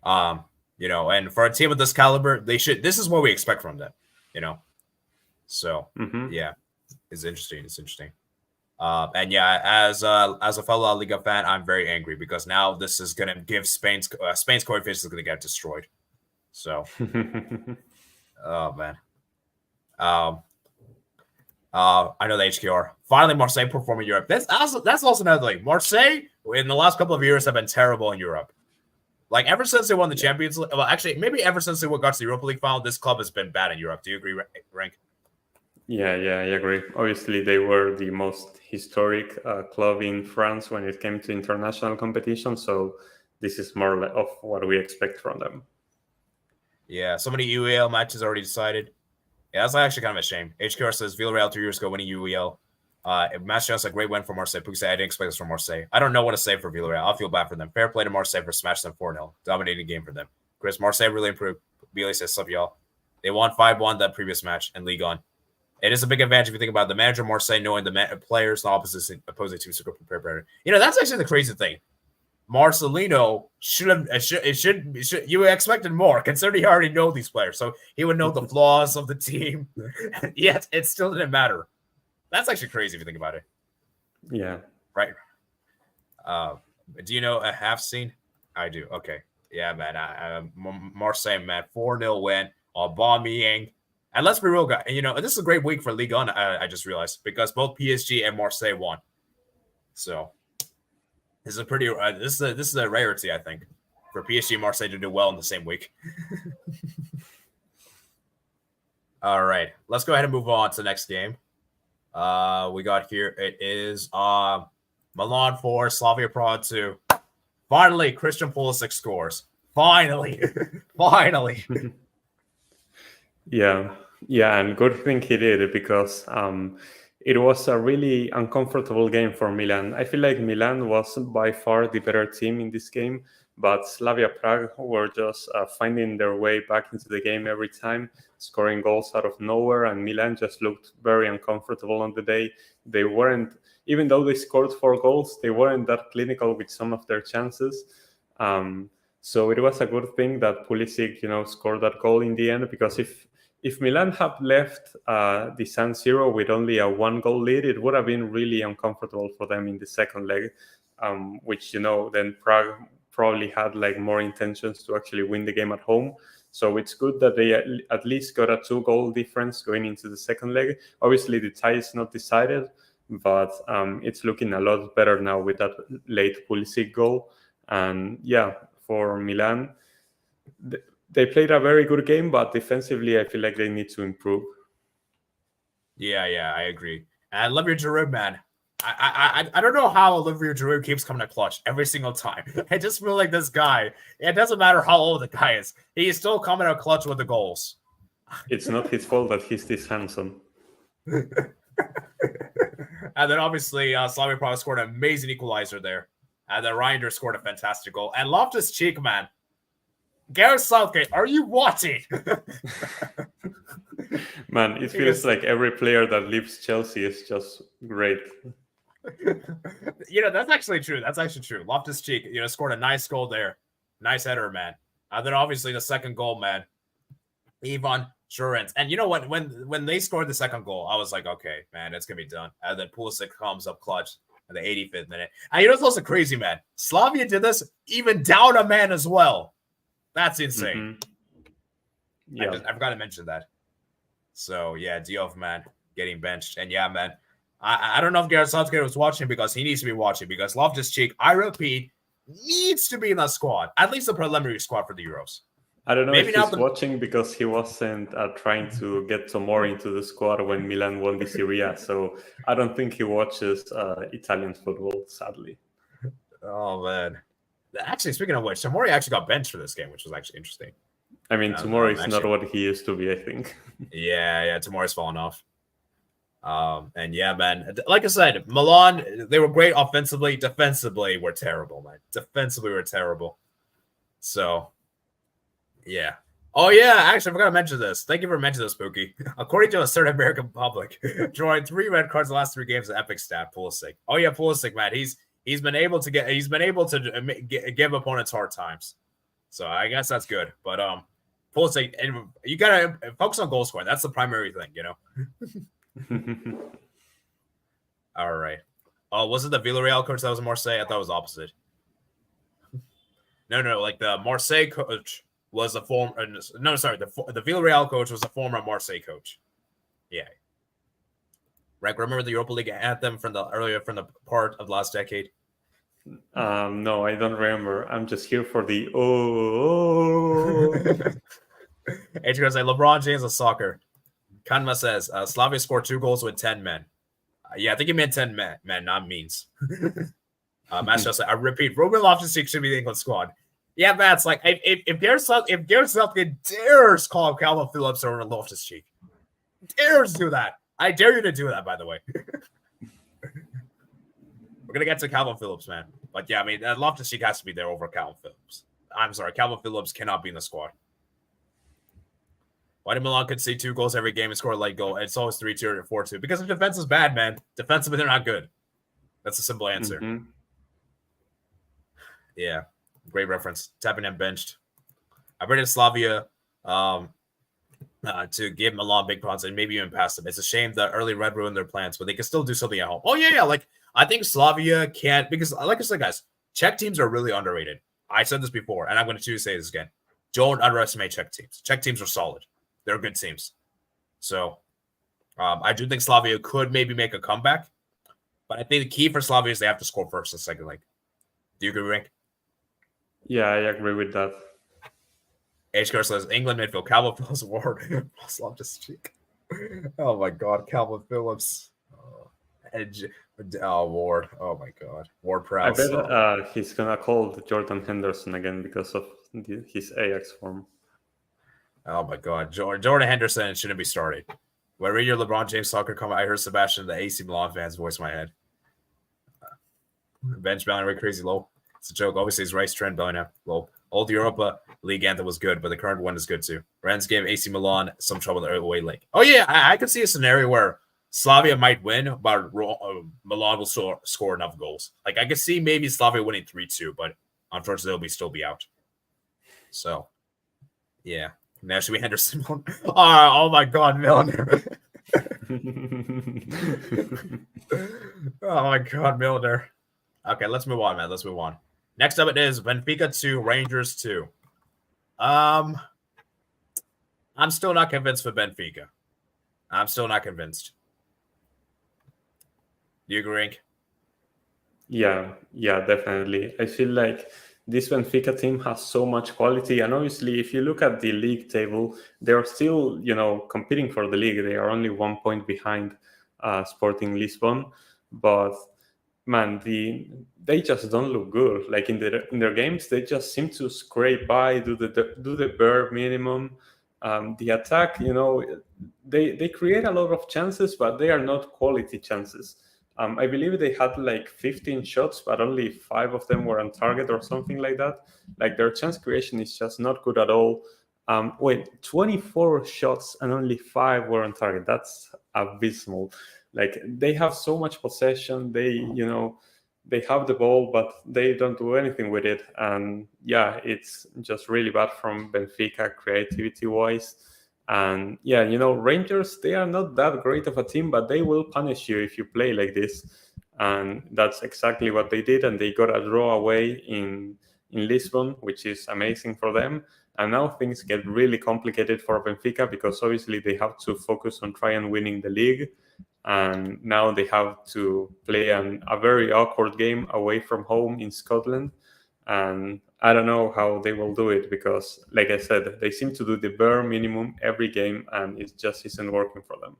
and for a team of this caliber, they should. This is what we expect from them, So, yeah, it's interesting. It's interesting. And yeah, as a fellow La Liga fan, I'm very angry because now this is going to give Spain's coefficient is going to get destroyed. So, oh man. I know the HQR. Finally, Marseille perform in Europe. That's also another thing. Marseille in the last couple of years have been terrible in Europe. Like ever since they won the Champions League. Well, actually, maybe ever since they got to the Europa League final, this club has been bad in Europe. Do you agree, Rank? Yeah, I agree. Obviously, they were the most historic club in France when it came to international competition. So this is more of what we expect from them. Yeah, so many UEL matches already decided. Yeah, that's actually kind of a shame. HQR says Villarreal 2 years ago winning UEL. Match just a great win for Marseille. Puka said, I didn't expect this from Marseille. I don't know what to say for Villarreal. I'll feel bad for them. Fair play to Marseille for smashing them 4-0. Dominating game for them. Chris, Marseille really improved. Billy says, sup, y'all. They won 5-1 that previous match in Ligue 1. It is a big advantage if you think about the manager of Marseille knowing the players and opposing teams to go prepare better. That's actually the crazy thing. Marcelino you expected more considering he already know these players, so he would know the flaws of the team, yet it still didn't matter. That's actually crazy if you think about it. Yeah. Right. Do you know a half scene? I do. Okay. Yeah, man. Marseille, man, 4-0 win. Aubameyang. And let's be real, guys. This is a great week for Ligue 1. I just realized because both PSG and Marseille won. So. This is a pretty. This is a rarity, I think, for PSG and Marseille to do well in the same week. All right, let's go ahead and move on to the next game. We got here. It is Milan 4, Slavia Prague 2. Finally, Christian Pulisic scores. Finally. Yeah, and good thing he did because it was a really uncomfortable game for Milan. I feel like Milan was by far the better team in this game, but Slavia Prague were just finding their way back into the game every time, scoring goals out of nowhere, and Milan just looked very uncomfortable on the day. They weren't, even though they scored 4 goals, they weren't that clinical with some of their chances. So it was a good thing that Pulisic, scored that goal in the end, because if Milan had left the San Siro with only a 1-goal lead, it would have been really uncomfortable for them in the second leg, which, then Prague probably had more intentions to actually win the game at home. So it's good that they at least got a 2-goal difference going into the second leg. Obviously, the tie is not decided, but it's looking a lot better now with that late Pulisic goal. And yeah, for Milan, they played a very good game, but defensively, I feel like they need to improve. Yeah, I agree. And I love your Giroud, man. I don't know how Olivier Giroud keeps coming to clutch every single time. I just feel like this guy, it doesn't matter how old the guy is, he's still coming to clutch with the goals. It's not his fault that he's this handsome. And then obviously, Slavia Prague scored an amazing equalizer there. And then Reinders scored a fantastic goal. And Loftus-Cheek, man. Gareth Southgate, are you watching? Man, it feels like every player that leaves Chelsea is just great. That's actually true. Loftus-Cheek, scored a nice goal there. Nice header, man. And then obviously the second goal, man. Ivan Šurenc. And you know what? When they scored the second goal, I was like, okay, man, it's going to be done. And then Pulisic comes up clutch in the 85th minute. And it's also crazy, man. Slavia did this even down a man as well. That's insane. Mm-hmm. Yeah. I forgot to mention that. So, yeah, Diouf, man, getting benched. And, yeah, man, I don't know if Gareth Southgate was watching because he needs to be watching because Loftus-Cheek, I repeat, needs to be in that squad, at least the preliminary squad for the Euros. I don't know Maybe if not he's watching because he wasn't trying to get Tomori into the squad when Milan won the Serie A. So I don't think he watches Italian football, sadly. Oh, man. Actually, speaking of which, Tomori actually got benched for this game, which was actually interesting. I mean, Tomori is not what he used to be, I think. Yeah, Tomori's fallen off. And yeah, man, like I said, Milan, they were great offensively. Defensively, we're terrible, man. Defensively, we're terrible. So, yeah. Oh, yeah, actually, I forgot to mention this. Thank you for mentioning this, Spooky. According to a certain American public, drawing 3 red cards the last 3 games of epic stat, Pulisic. Oh, yeah, Pulisic, man. He's been able to give opponents hard times. So I guess that's good. But Pulisic, and you gotta focus on goal scoring. That's the primary thing, you know. All right. Oh, was it the Villarreal coach that was Marseille? I thought it was opposite. No. Like the Marseille coach was a former. No, sorry. The Villarreal coach was a former Marseille coach. Yeah. Right. Remember the Europa League anthem from the part of last decade? No, I don't remember. I'm just here for the oh. H goes, LeBron James of soccer. Kanma says, Slavia scored 2 goals with 10 men. Yeah, I think he meant 10 men, not means. Master said, I repeat, Ruben Loftus-Cheek should be the England squad. Yeah, that's like, if Gareth Southgate dares call Calvin Phillips or Loftus-Cheek, dares do that. I dare you to do that, by the way. We're going to get to Calvin Phillips, man. But yeah, I mean, Loftus-Cheek has to be there over Calvin Phillips. I'm sorry, Calvin Phillips cannot be in the squad. Why did Milan concede 2 goals every game and score a late goal? It's always 3-2 or 4-2. Because the defense is bad, man. Defensively, they're not good. That's a simple answer. Mm-hmm. Yeah. Great reference. Tapping and benched. I rated Slavia to give Milan big props and maybe even pass them. It's a shame that early red ruined their plans, but they can still do something at home. Oh, yeah. Like, I think Slavia can't, because like I said, guys, Czech teams are really underrated. I said this before, and I'm going to choose to say this again. Don't underestimate Czech teams. Czech teams are solid. They're good teams. So I do think Slavia could maybe make a comeback. But I think the key for Slavia is they have to score first and second leg. Do you agree, Rink? Yeah, I agree with that. HCR says England midfield, Calvin Phillips, Ward. Loftus-Cheek. Oh, my God. Calvin Phillips. Ward. Oh, my God. Ward Prowse. I bet he's going to call Jordan Henderson again because of his Ajax form. Oh, my God. Jordan Henderson shouldn't be starting. When I read your LeBron James soccer comment, I heard Sebastian, the AC Milan fans, voice in my head. Bench Bellingham, crazy low. It's a joke. Obviously, his Rice Trent Bellingham low. Old Europa League anthem was good, but the current one is good too. Rennes gave AC Milan some trouble in the away leg. Oh, yeah. I could see a scenario where Slavia might win, but Milan will score enough goals. Like, I could see maybe Slavia winning 3-2, but unfortunately, they'll still be out. So, yeah. Now should be Henderson. Oh my God, Milner. Oh my God, Milner. Okay, let's move on, man. Let's move on. Next up, it is Benfica 2, Rangers 2. I'm still not convinced with Benfica. I'm still not convinced. Do you agree, Rink? Yeah, definitely. I feel like this Benfica team has so much quality, and obviously, if you look at the league table, they're still, competing for the league. They are only 1 point behind Sporting Lisbon, but man, they just don't look good. Like in their games, they just seem to scrape by, do the bare minimum. The attack, they create a lot of chances, but they are not quality chances. I believe they had like 15 shots, but only 5 of them were on target or something like that. Like their chance creation is just not good at all. 24 shots and only 5 were on target. That's abysmal. Like they have so much possession. They have the ball, but they don't do anything with it. And yeah, it's just really bad from Benfica creativity-wise. And yeah, Rangers, they are not that great of a team, but they will punish you if you play like this. And that's exactly what they did. And they got a draw away in Lisbon, which is amazing for them. And now things get really complicated for Benfica because obviously they have to focus on trying winning the league. And now they have to play a very awkward game away from home in Scotland. And I don't know how they will do it because, like I said, they seem to do the bare minimum every game, and it just isn't working for them.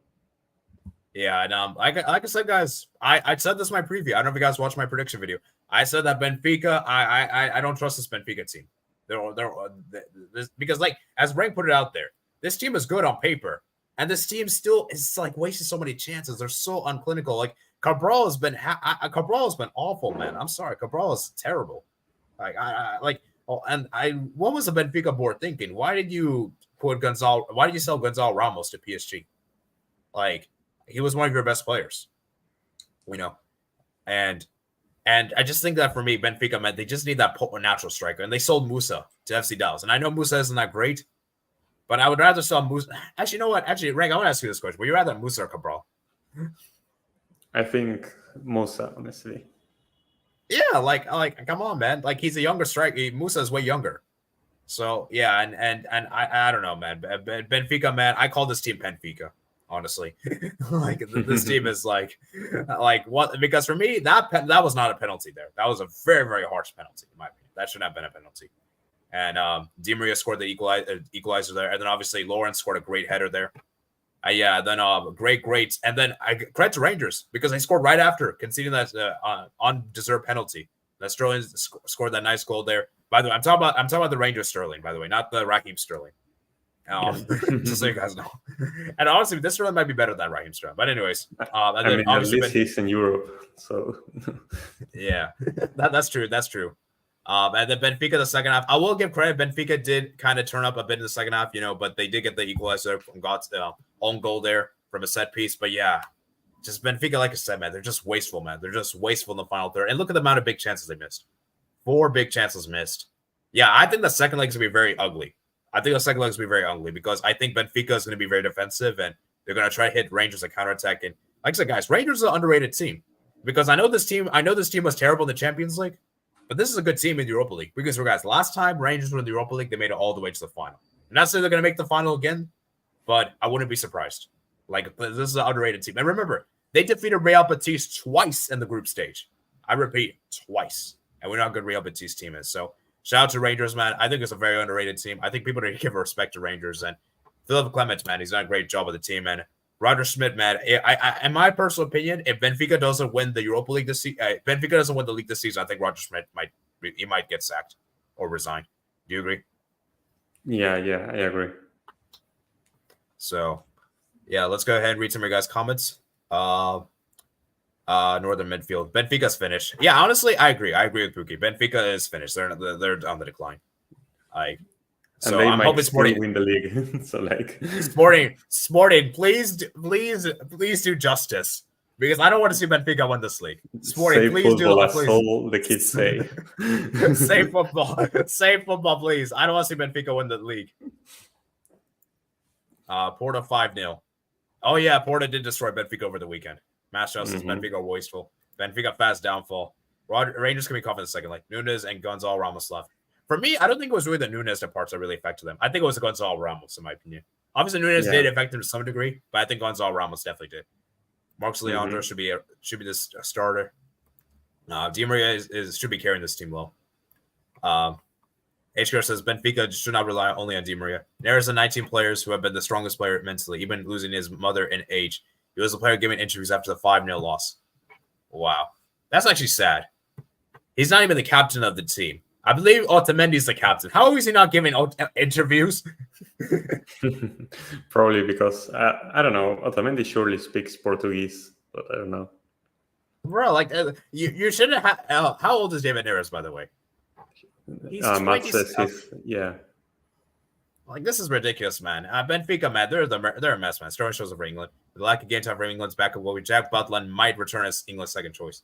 Yeah, and like I said, guys, I said this in my preview. I don't know if you guys watched my prediction video. I said that Benfica, I don't trust this Benfica team. Because like as Rank put it out there, this team is good on paper, and this team still is like wasting so many chances. They're so unclinical. Like Cabral has been awful, man. I'm sorry, Cabral is terrible. Like what was the Benfica board thinking? Why did you sell Gonzalo Ramos to PSG? Like he was one of your best players, and I just think that for me, Benfica, man, they just need that natural striker, and they sold Musa to FC Dallas, and I know Musa isn't that great, but I would rather sell Musa. Actually, you know what? Actually, Rank, I want to ask you this question: would you rather Musa or Cabral? I think Musa, honestly. Yeah, like come on, man. Like he's a younger striker. Musa is way younger. So yeah, and I don't know, man. Benfica, man. I call this team Benfica, honestly. Like this team is like what? Because for me, that was not a penalty there. That was a very, very harsh penalty, in my opinion. That should not have been a penalty. And Di Maria scored the equalizer there, and then obviously Lawrence scored a great header there. Great. And then I credit to Rangers because they scored right after conceding that undeserved penalty. That Sterling scored that nice goal there. By the way, I'm talking about the Rangers Sterling, by the way, not the Raheem Sterling. Just so you guys know. And honestly, this Sterling might be better than Raheem Sterling. But anyways, at least he's in Europe, so yeah, that's true. That's true. And then Benfica the second half. I will give credit. Benfica did kind of turn up a bit in the second half, but they did get the equalizer from God's own goal there from a set piece. But yeah, just Benfica, like I said, man, they're just wasteful, man. They're just wasteful in the final third. And look at the amount of big chances they missed. 4 big chances missed. Yeah, I think the second leg is going to be very ugly. Because I think Benfica is going to be very defensive and they're going to try to hit Rangers a counterattack. And like I said, guys, Rangers are an underrated team because I know this team was terrible in the Champions League. But this is a good team in the Europa League because, guys, last time Rangers were in the Europa League, they made it all the way to the final. And not saying they're going to make the final again, but I wouldn't be surprised. Like, this is an underrated team. And remember, they defeated Real Betis twice in the group stage. I repeat, twice. And we know how good Real Betis team is. So, shout out to Rangers, man. I think it's a very underrated team. I think people need to give respect to Rangers. And Philip Clement, man, he's done a great job with the team. And Roger Schmidt, man, in my personal opinion, if Benfica doesn't win the Europa League this season, Benfica doesn't win the league this season, I think Roger Schmidt might get sacked or resign. Do you agree? Yeah, I agree. So, yeah, let's go ahead and read some of your guys' comments. Northern midfield, Benfica's finished. Yeah, honestly, I agree. I agree with Pookie. Benfica is finished. They're on the decline. So I'm hoping Sporting win the league. So like Sporting, please do justice because I don't want to see Benfica win this league. Sporting, save please do it. Please. All the kids say. Save football, please. I don't want to see Benfica win the league. Porto 5-0. Oh yeah, Porto did destroy Benfica over the weekend. Mass justice. Benfica wasteful. Benfica fast downfall. Rangers can be confident second. Like Nunes and Gonzalo Ramos left. For me, I don't think it was really the Nunes parts that really affected them. I think it was the Gonzalo Ramos, in my opinion. Obviously, Nunes did affect him to some degree, but I think Gonzalo Ramos definitely did. Marcos Leandro should be this starter. Di Maria should be carrying this team well. HKR says Benfica should not rely only on Di Maria. There is 19 players who have been the strongest player mentally, even losing his mother in age. He was the player giving interviews after the 5-0 loss. Wow. That's actually sad. He's not even the captain of the team. I believe Otamendi's the captain. How is he not giving interviews? Probably because, I don't know, Otamendi surely speaks Portuguese, but I don't know. Bro, like, you shouldn't have... how old is David Neres, by the way? He's 20. Yeah. Like, this is ridiculous, man. Benfica, man, they're a mess, man. Sterling shows up for England. The lack of game time for England's backup will be Jack Butland might return as England's second choice.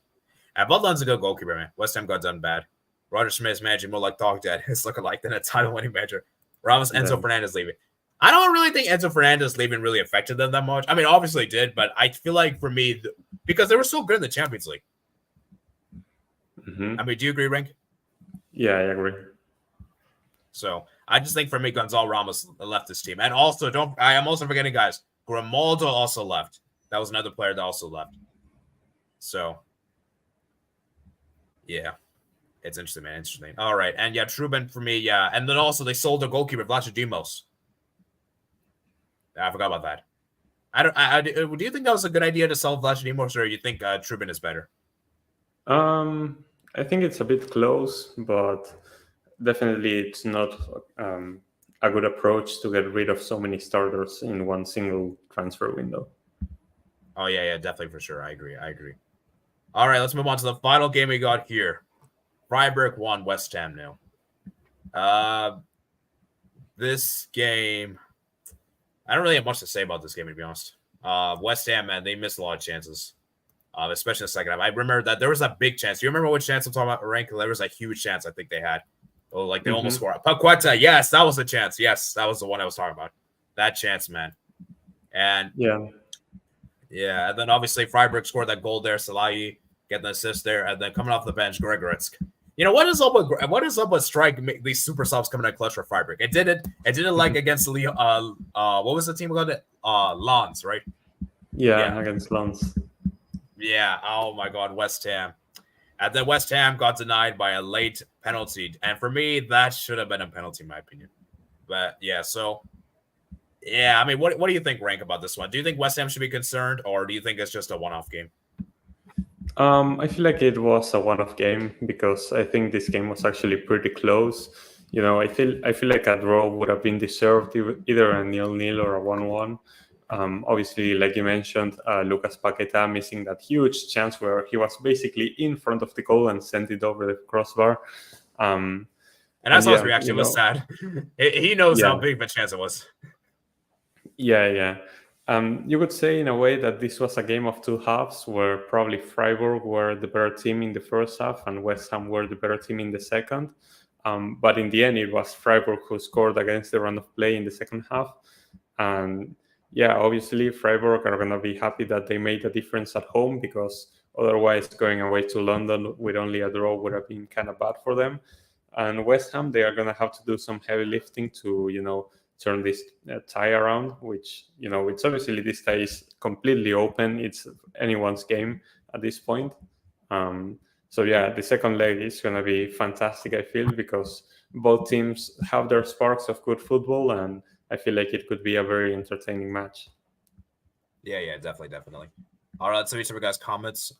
Butland's a good goalkeeper, man. West Ham got done bad. Roger Smith is managing more like Dog Dad. It's looking like than a title-winning manager. Ramos, Enzo Fernandez leaving. I don't really think Enzo Fernandez leaving really affected them that much. I mean, obviously it did, but I feel like for me, because they were so good in the Champions League. I mean, do you agree, Rank? Yeah, I agree. So I just think for me, Gonzalo Ramos left this team. And also, I am also forgetting, guys, Grimaldo also left. That was another player that also left. So, yeah. It's interesting, man. Interesting. All right. And yeah, Truban for me. Yeah. And then also they sold the goalkeeper, Vlachodimos. I forgot about that. Do you think that was a good idea to sell Vlachodimos, or you think Truban is better? I think it's a bit close, but definitely it's not a good approach to get rid of so many starters in one single transfer window. Oh, yeah, definitely for sure. I agree. All right, let's move on to the final game we got here. Freiburg 1, West Ham 0. This game, I don't really have much to say about this game, to be honest. West Ham, man, they missed a lot of chances, especially in the second half. I remember that there was a big chance. Do you remember what chance I'm talking about, Rank? There was a huge chance I think they had. Oh, like they almost scored. Paqueta, yes, that was the chance. Yes, that was the one I was talking about. That chance, man. And yeah, and then obviously Freiburg scored that goal there. Salahi getting the assist there, and then coming off the bench, Gregoritsk. You know what is up with strike these super subs coming out clutch for Freiburg? It did it like against the what was the team called it? Lens, right? Yeah, against Lens. Yeah. Oh my God, West Ham. And then West Ham got denied by a late penalty, and for me, that should have been a penalty, in my opinion. But yeah, so yeah, I mean, what do you think, Rank, about this one? Do you think West Ham should be concerned, or do you think it's just a one-off game? I feel like it was a one-off game because I think this game was actually pretty close. You know, I feel like a draw would have been deserved, either a 0-0 or a 1-1. Obviously, like you mentioned, Lucas Paqueta missing that huge chance where he was basically in front of the goal and sent it over the crossbar. And I saw his reaction was sad. He knows how big of a chance it was. Yeah. You could say in a way that this was a game of two halves where probably Freiburg were the better team in the first half and West Ham were the better team in the second. But in the end, it was Freiburg who scored against the run of play in the second half. And yeah, obviously Freiburg are going to be happy that they made a difference at home, because otherwise going away to London with only a draw would have been kind of bad for them. And West Ham, they are going to have to do some heavy lifting to, turn this tie around, which, it's obviously this tie is completely open. It's anyone's game at this point. So yeah, the second leg is going to be fantastic, I feel, because both teams have their sparks of good football, and I feel like it could be a very entertaining match. Yeah, definitely. All right, let's see some of guys' comments.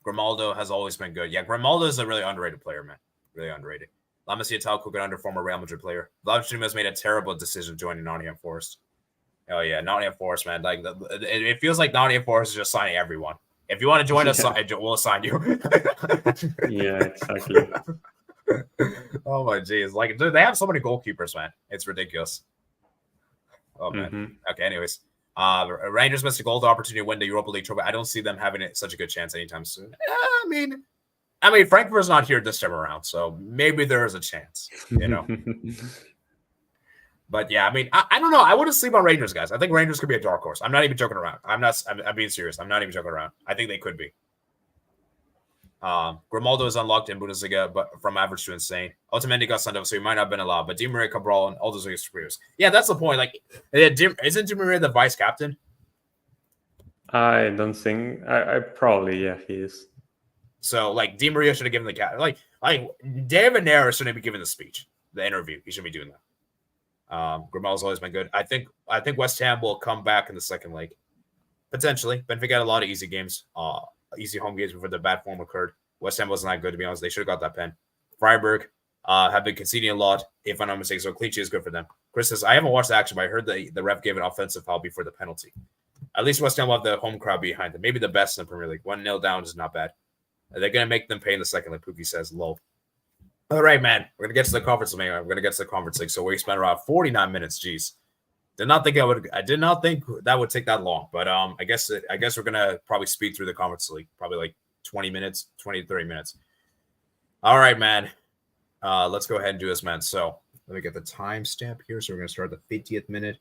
Grimaldo has always been good. Yeah, Grimaldo is a really underrated player, man. Really underrated. Lamasiatal could under former Real Madrid player. Vlachodimos has made a terrible decision joining Nottingham Forest. Oh yeah, Nottingham Forest, man. Like it feels like Nottingham Forest is just signing everyone. If you want to join us, we'll sign you. Yeah, exactly. Oh my geez, like dude, they have so many goalkeepers, man. It's ridiculous. Oh man. Okay. Anyways, Rangers missed a gold opportunity to win the Europa League trophy. I don't see them having such a good chance anytime soon. I mean, Frankfurt's not here this time around, so maybe there is a chance, But yeah, I mean, I don't know. I wouldn't sleep on Rangers, guys. I think Rangers could be a dark horse. I'm not even joking around. I'm being serious. I'm not even joking around. I think they could be. Grimaldo is unlocked in Bundesliga, but from average to insane. Otamendi got sent up, so he might not have been allowed. But Di Maria, Cabral, and all those are superiors. Yeah, that's the point. Like, isn't Di Maria the vice captain? I don't think. I probably, yeah, he is. So, like, Di Maria should have given the cat. Like David Neres shouldn't be giving the speech, the interview. He shouldn't be doing that. Grimaldo's always been good. I think West Ham will come back in the second leg, potentially. Benfica had a lot of easy games, easy home games before the bad form occurred. West Ham wasn't that good, to be honest. They should have got that pen. Freiburg have been conceding a lot, if I'm not mistaken. So clean sheet is good for them. Chris says, I haven't watched the action, but I heard the ref gave an offensive foul before the penalty. At least West Ham will have the home crowd behind them. Maybe the best in the Premier League. 1-0 down is not bad. They're going to make them pay in the second, like Pookie says. Lol. All right, man. We're going to get to the conference league. We're going to get to the conference league. So we spent around 49 minutes. Jeez. I did not think that would take that long. But I guess we're going to probably speed through the conference league. Probably like 20 to 30 minutes. All right, man. Let's go ahead and do this, man. So let me get the timestamp here. So we're going to start the 50th minute.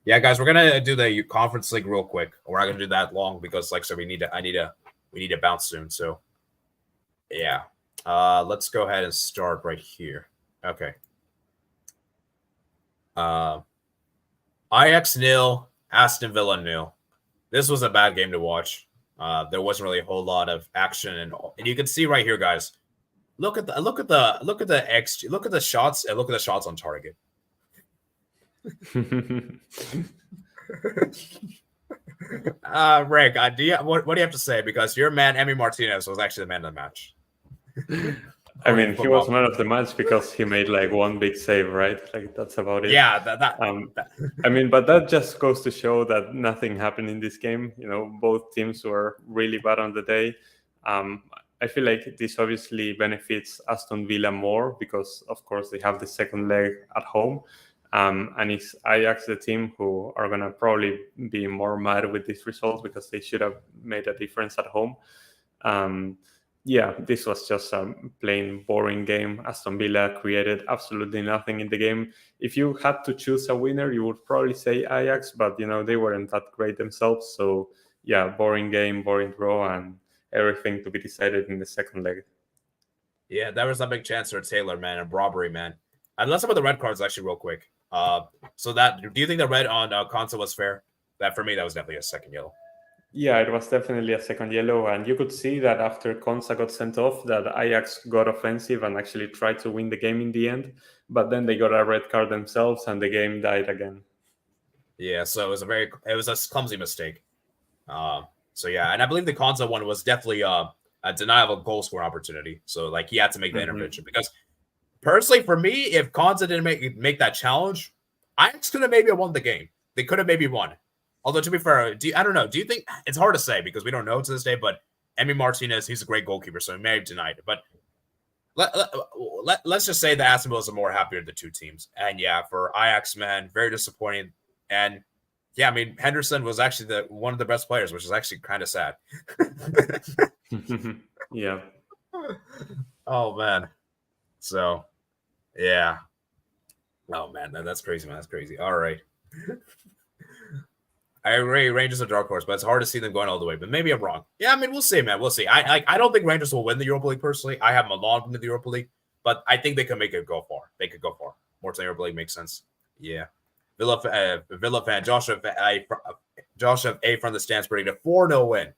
Yeah, guys, we're going to do the conference league real quick. We're not going to do that long because, like I said, we need to bounce soon. So, yeah. Let's go ahead and start right here. Okay. Ajax 0, Aston Villa 0. This was a bad game to watch. There wasn't really a whole lot of action, and you can see right here, guys. Look at the XG. Look at the shots and look at the shots on target. Rick, what do you have to say? Because your man Emi Martinez was actually the man of the match. I mean, he was man of the match because he made like one big save, right? Like that's about it. Yeah, I mean, but that just goes to show that nothing happened in this game. You know, both teams were really bad on the day. I feel like this obviously benefits Aston Villa more because, of course, they have the second leg at home. And it's Ajax, the team, who are going to probably be more mad with this result because they should have made a difference at home. Yeah, this was just a plain boring game. Aston Villa created absolutely nothing in the game. If you had to choose a winner, you would probably say Ajax, but, you know, they weren't that great themselves. So, yeah, boring game, boring draw, and everything to be decided in the second leg. Yeah, that was a big chance for Taylor, man, and robbery, man. And let's talk about the red cards actually real quick. So do you think the red on Konsa was fair? That for me, that was definitely a second yellow. Yeah, it was definitely a second yellow, and you could see that after Konsa got sent off, that Ajax got offensive and actually tried to win the game in the end. But then they got a red card themselves, and the game died again. Yeah, so it was a clumsy mistake. So yeah, and I believe the Konsa one was definitely a denial of a goal scoring opportunity. So like he had to make the intervention because personally, for me, if Konsa didn't make that challenge, Ajax could have maybe won the game. They could have maybe won. Although to be fair, I don't know. Do you think it's hard to say because we don't know to this day? But Emi Martinez, he's a great goalkeeper, so he may have denied it. But let's just say that Aston Villa is more happier of the two teams. And yeah, for Ajax, man, very disappointing. And yeah, I mean, Henderson was actually one of the best players, which is actually kind of sad. Yeah. Oh man. So, yeah. Oh man, that's crazy, man. That's crazy. All right. I agree, Rangers are dark horse, but it's hard to see them going all the way. But maybe I'm wrong. Yeah, I mean, we'll see, man. We'll see. I don't think Rangers will win the Europa League personally. I have Milan win the Europa League, but I think they can make it go far. They could go far. More to the Europa League makes sense. Yeah. Villa fan Josh A from the stands predicted a 4-0 win.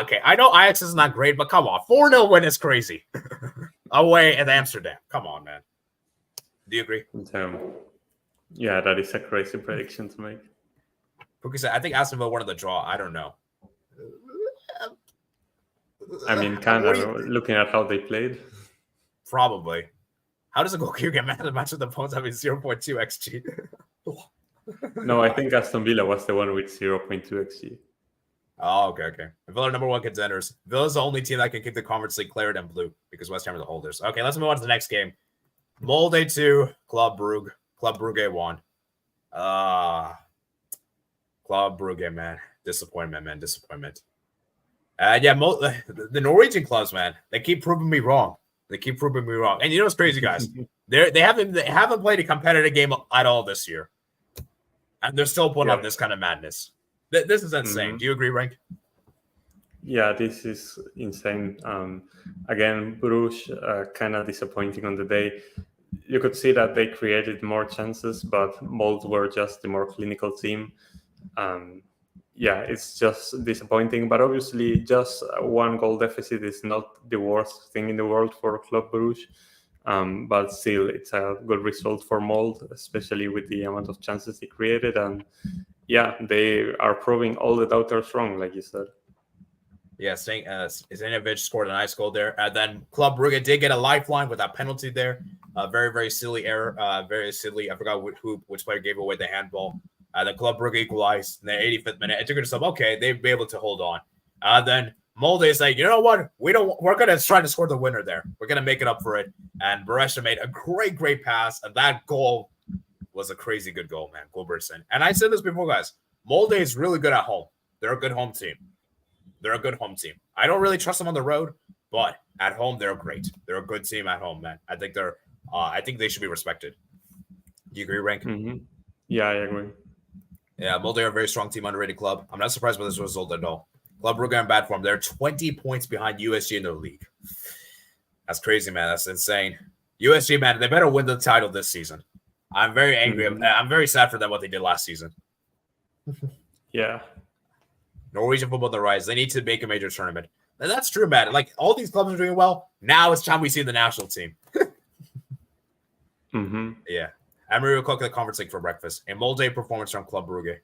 Okay, I know Ajax is not great, but come on, 4-0 win is crazy. Away at Amsterdam. Come on, man. Do you agree? Yeah, that is a crazy prediction to make. Cookie said, I think Aston Villa wanted the draw. I don't know. I mean, kind of looking at how they played. Probably. How does a goalkeeper get mad at a match with the opponents having 0.2 XG? No, I think Aston Villa was the one with 0.2 XG. Oh, okay. Villa number one contenders. Villa's the only team that can keep the Conference League cleared and blue because West Ham are the holders. Okay, let's move on to the next game. Molde 2, Club Brugge. Club Brugge 1. Club Brugge, man. Disappointment. Yeah, the Norwegian clubs, man, they keep proving me wrong. And you know what's crazy, guys? they haven't played a competitive game at all this year. And they're still putting up this kind of madness. This is insane. Do you agree, Rank? Yeah, this is insane. Again, Bruges kind of disappointing on the day. You could see that they created more chances, but Molde were just the more clinical team. Yeah, it's just disappointing. But obviously, just one goal deficit is not the worst thing in the world for Club Bruges. But still, it's a good result for Molde, especially with the amount of chances they created. And yeah, they are proving all the doubters wrong, like you said. Yeah, Zanovic scored a nice goal there. And then Club Brugge did get a lifeline with that penalty there. Very, very silly error. Very silly. I forgot which player gave away the handball. The Club Brugge equalized in the 85th minute. I took it to some, okay, they'd be able to hold on. Then Molde is like, you know what? We're going to try to score the winner there. We're going to make it up for it. And Beresha made a great pass. And that goal was a crazy good goal, man. Gulbertson. And I said this before, guys. Molde is really good at home. They're a good home team. I don't really trust them on the road, but at home, they're great. They're a good team at home, man. I think they should be respected. Do you agree, Rank? Mm-hmm. Yeah, I agree. Yeah, Molde are a very strong team, underrated club. I'm not surprised by this result at all. Club Brugge are in bad form. They're 20 points behind USG in their league. That's crazy, man. That's insane. USG, man, they better win the title this season. I'm very angry. Mm-hmm. I'm very sad for them what they did last season. Yeah. Norwegian football on the rise. They need to make a major tournament. And that's true, man. Like, all these clubs are doing well. Now it's time we see the national team. Yeah. Emery will cook the Conference League for breakfast. A Molde performance from Club Brugge.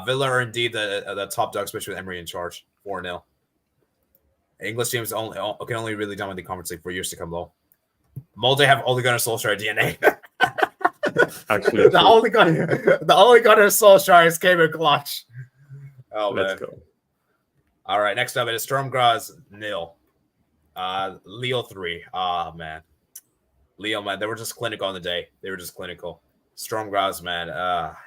Villa are indeed the top dogs, especially with Emery in charge. 4-0. English teams can only really dominate the Conference League for years to come, though. Molde have Ole Gunnar Solskjaer DNA. Actually, the Ole Gunnar Solskjaer came in clutch. Oh, let's man. go. All right, next up it is Sturm Graz 0. Leo 3. Oh, man. Leo, man, they were just clinical on the day. They were just clinical. Sturm Graz, man,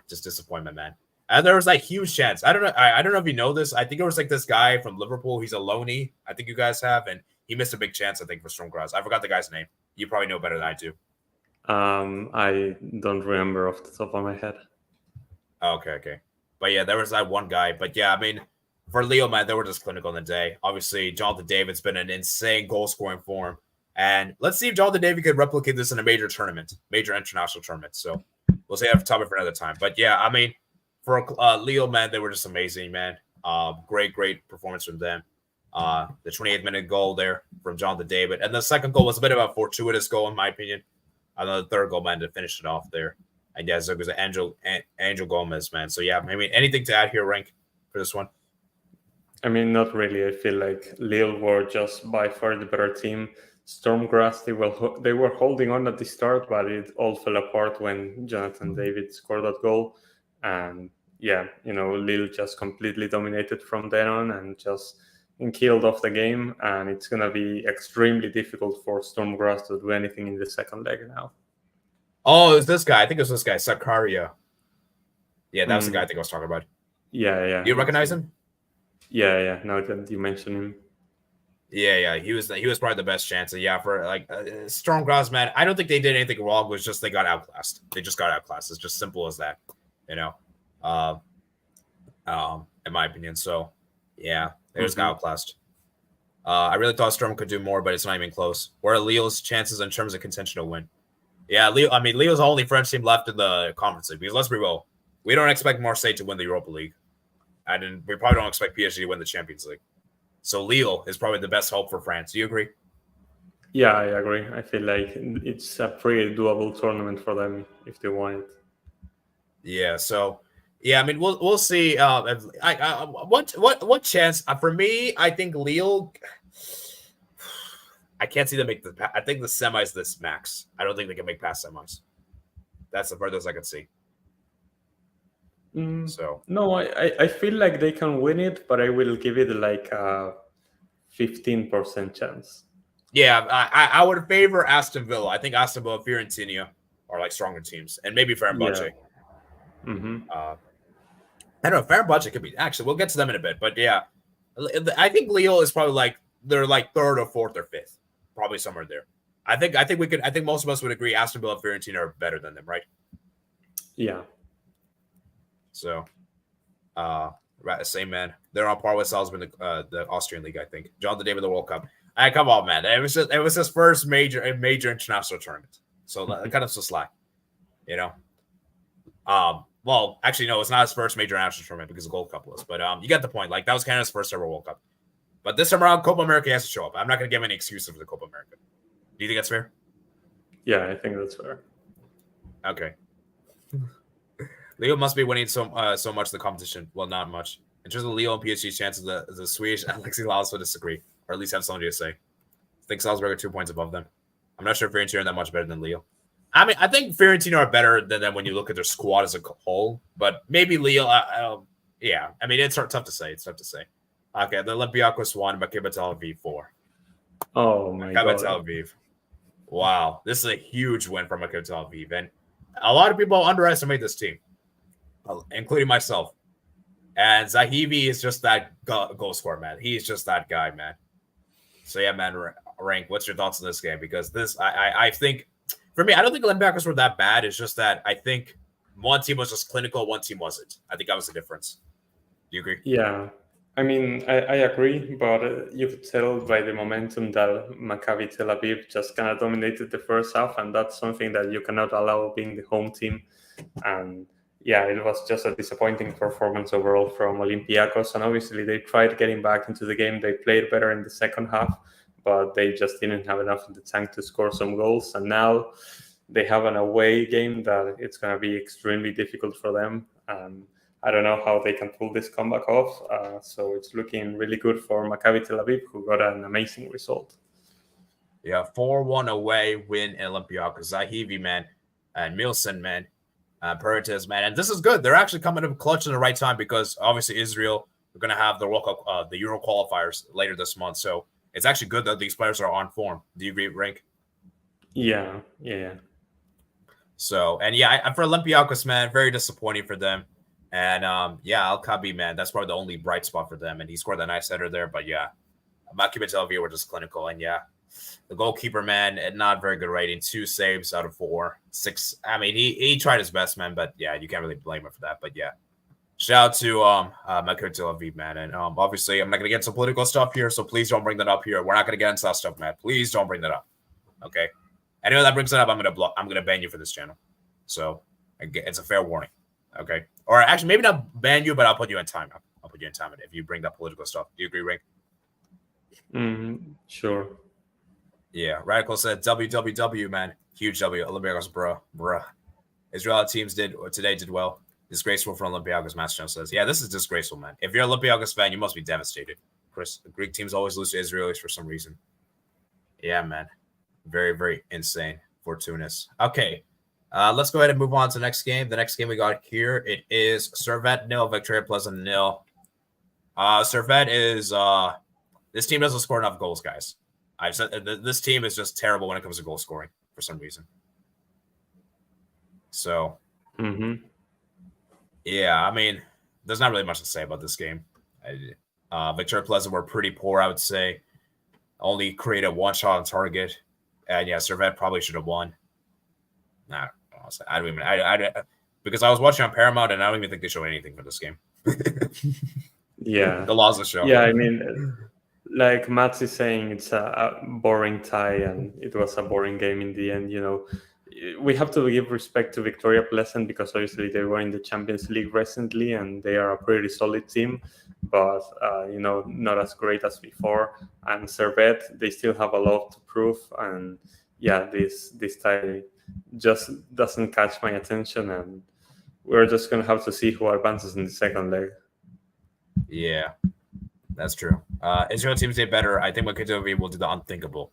just disappointment, man. And there was like huge chance. I don't know if you know this. I think it was like this guy from Liverpool. He's a loanee. I think you guys have, and he missed a big chance, I think, for Sturm Graz. I forgot the guy's name. You probably know better than I do. I don't remember off the top of my head. Okay. But yeah, there was that one guy. But yeah, I mean, for Leo, man, they were just clinical in the day. Obviously, Jonathan David's been an insane goal-scoring form. And let's see if Jonathan David could replicate this in a major international tournament. So we'll say that topic for another time. But yeah, I mean, for Leo, man, they were just amazing, man. Great performance from them. The 28th minute goal there from Jonathan David. And the second goal was a bit of a fortuitous goal, in my opinion. And the third goal, man, to finish it off there. And yes, it was Angel Gomez, man. So yeah, I mean, anything to add here, Rank, for this one? I mean, not really. I feel like Lille were just by far the better team. Sturm Graz, they were holding on at the start, but it all fell apart when Jonathan David scored that goal. And yeah, Lille just completely dominated from then on and just killed off the game. And it's going to be extremely difficult for Sturm Graz to do anything in the second leg now. Oh, it's this guy. I think it was this guy, Sakaria. Yeah, that was the guy I think I was talking about. Yeah. Do you recognize him? Yeah. Now that you mention him. Yeah. He was probably the best chance. Yeah, for like Sturm Graz, man. I don't think they did anything wrong. It was just they got outclassed. They just got outclassed. It's just simple as that. In my opinion. So yeah, they just got outclassed. I really thought Sturm could do more, but it's not even close. Where are Lille's chances in terms of contention to win? Yeah, Leo's the only French team left in the Conference League. Because let's be real, we don't expect Marseille to win the Europa League, and we probably don't expect PSG to win the Champions League. So Lille is probably the best hope for France. Do you agree? Yeah, I agree. I feel like it's a pretty doable tournament for them if they want it. Yeah. So yeah, I mean, we'll see. What chance for me? I think Lille. I can't see them make I think the semis this max. I don't think they can make past semis. That's the furthest I could see. So no, I feel like they can win it, but I will give it like a 15% chance. Yeah, I would favor Aston Villa. I think Aston Villa, Fiorentina are like stronger teams, and maybe Fenerbahce. Yeah. I don't know. Fenerbahce could be. Actually, we'll get to them in a bit, but yeah, I think Lille is probably like they're like third or fourth or fifth, probably somewhere there. I think most of us would agree Aston Villa and Fiorentina are better than them, right? Yeah. So, same man. They're on par with Salzburg, the Austrian league, I think. Jonathan David, the World Cup. Come on, man. It was his first major international tournament. So kind of so slack, Well, actually, no, it's not his first major international tournament because the Gold Cup was. But you get the point. Like that was Canada's first ever World Cup. But this time around, Copa America has to show up. I'm not going to give any excuses for the Copa America. Do you think that's fair? Yeah, I think that's fair. Okay. Leo must be winning so much of the competition. Well, not much. In terms of Leo and PSG's chances, the Swedish Alexi Lalas would disagree, or at least have something to say. I think Salzburg are 2 points above them. I'm not sure if Fiorentina are that much better than Leo. I mean, I think Fiorentina are better than them when you look at their squad as a whole, but maybe Leo. Yeah, I mean, it's tough to say. It's tough to say. Okay, the Olympiacos won, Maccabi Tel Aviv 4. Oh my God! Tel Aviv. Wow, this is a huge win for Maccabi Tel Aviv, and a lot of people underestimate this team, including myself. And Zahivi is just that goal scorer, man. He's just that guy, man. So yeah, man. Rank, what's your thoughts on this game? Because this, I think, for me, I don't think Olympiacos were that bad. It's just that I think one team was just clinical, one team wasn't. I think that was the difference. Do you agree? Yeah. I mean, I agree, but you could tell by the momentum that Maccabi Tel Aviv just kind of dominated the first half, and that's something that you cannot allow being the home team. And yeah, it was just a disappointing performance overall from Olympiacos. And obviously, they tried getting back into the game. They played better in the second half, but they just didn't have enough in the tank to score some goals. And now they have an away game that it's going to be extremely difficult for them. I don't know how they can pull this comeback off. So it's looking really good for Maccabi Tel Aviv, who got an amazing result. Yeah, 4-1 away win in Olympiacos. Zahivi, man, and Milson, man, Perez, man. And this is good. They're actually coming up clutch in the right time because obviously Israel, we're going to have the World Cup, the Euro qualifiers later this month. So it's actually good that these players are on form. Do you agree, Rank? Yeah. So, and yeah, for Olympiacos, man, very disappointing for them. And yeah, Al-Kabi, man, that's probably the only bright spot for them. And he scored a nice header there. But yeah, Maccabi Tel Aviv were just clinical. And yeah, the goalkeeper, man, not very good rating. 2 saves out of 4. 6. I mean, he tried his best, man. But yeah, you can't really blame him for that. But yeah, shout out to Maccabi Tel Aviv, man. And obviously, I'm not going to get into political stuff here. So please don't bring that up here. We're not going to get into that stuff, man. Please don't bring that up. Okay. Anyone that brings it up, I'm gonna ban you for this channel. So it's a fair warning. Okay. Or actually, maybe not ban you, but I'll put you in timeout. I'll put you in timeout if you bring that political stuff. Do you agree, Rick? Sure. Yeah. Radical said WWW, man. Huge W. Olympiacos, bruh. Israeli teams did well. Disgraceful for Olympiacos, Master says. Yeah, this is disgraceful, man. If you're an Olympiacos fan, you must be devastated. Chris, the Greek teams always lose to Israelis for some reason. Yeah, man. Very, very insane. Fortunas. Okay. Let's go ahead and move on to the next game. The next game we got here, it is Servette 0, Victoria Pleasant 0. Servette is this team doesn't score enough goals, guys. I've said this team is just terrible when it comes to goal scoring for some reason. So, yeah, I mean, there's not really much to say about this game. Victoria Pleasant were pretty poor, I would say. Only created 1 shot on target. And yeah, Servette probably should have won. Nah, I don't even. Because I was watching on Paramount, and I don't even think they showed anything for this game. Yeah, the laws of show. Yeah, I mean, like Mats is saying, it's a boring tie, and it was a boring game in the end. You know, we have to give respect to Victoria Pleasant because obviously they were in the Champions League recently, and they are a pretty solid team. But you know, not as great as before. And Servette, they still have a lot to prove. And yeah, this tie just doesn't catch my attention, and we're just gonna have to see who advances in the second leg. Yeah, that's true. Israel teams did better. I think Maccabi will do the unthinkable.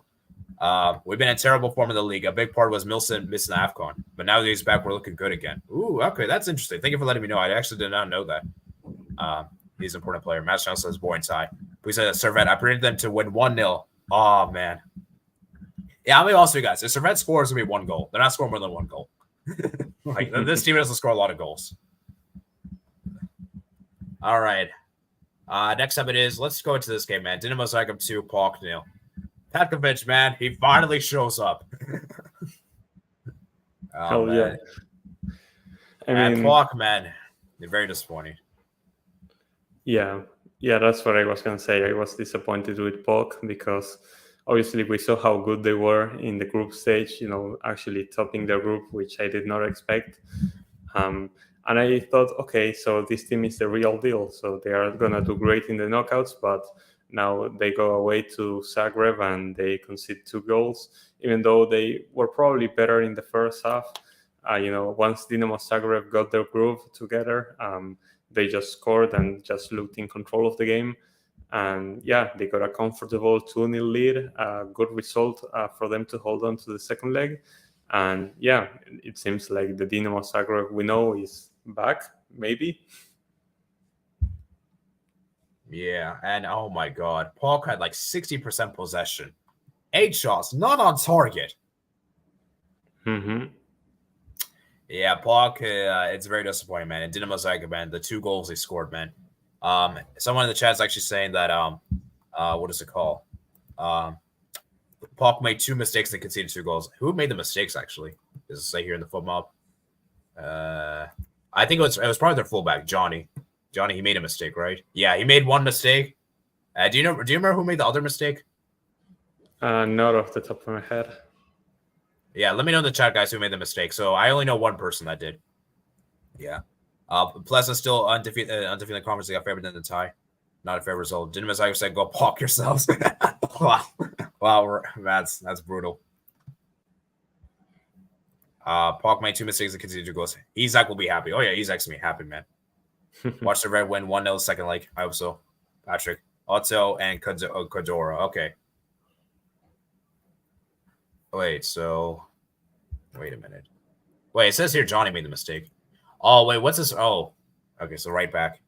We've been in terrible form in the league. A big part was Milson missing the AFCON, but now that he's back, we're looking good again. Ooh, okay, that's interesting. Thank you for letting me know. I actually did not know that. He's an important player. Matt says boring tie. We said Servette. I predicted them to win 1-0. Oh man. Yeah, I'm gonna also you guys. If Servette scores, it's gonna be 1 goal. They're not scoring more than 1 goal. Like this team doesn't score a lot of goals. All right. Next up it is. Let's go into this game, man. Dinamo Zagreb 2, PAOK 0. Petkovic, man, he finally shows up. Oh man. Yeah. And PAOK, man, they're very disappointing. Yeah, that's what I was going to say. I was disappointed with PAOK because obviously we saw how good they were in the group stage, you know, actually topping their group, which I did not expect. And I thought, okay, so this team is the real deal. So they are going to do great in the knockouts, but now they go away to Zagreb and they concede 2 goals, even though they were probably better in the first half. You know, once Dinamo Zagreb got their groove together, they just scored and just looked in control of the game. And yeah, they got a comfortable 2-0 lead, a good result for them to hold on to the second leg. And yeah, it seems like the Dinamo Zagreb we know is back, maybe. Yeah, and oh my God, PAOK had like 60% possession. 8 shots, not on target. Yeah, PAOK, it's very disappointing, man. And Dinamo Zagreb, man, the 2 goals they scored, man. Someone in the chat is actually saying that, what is it called? PAOK made 2 mistakes and conceded 2 goals. Who made the mistakes, actually? Does it say here in the foot mob? I think it was probably their fullback, Johnny. Johnny, he made a mistake, right? Yeah, he made 1 mistake. Do you remember who made the other mistake? Not off the top of my head. Yeah, let me know in the chat, guys, who made the mistake. So I only know one person that did. Yeah. Pleasant still undefeated in the conference. They got favored in the tie. Not a fair result. Dynamo Zagreb said, "Go park yourselves." wow, that's brutal. Park made 2 mistakes and continued to goals. Isaac will be happy. Oh yeah, Isaac's gonna be happy, man. Watch the Red win 1-0 second leg. I hope so. Patrick, Otto, and Kodora. Okay. Wait a minute. Wait, it says here Johnny made the mistake. Oh, wait, what's this? Oh, okay, so right back.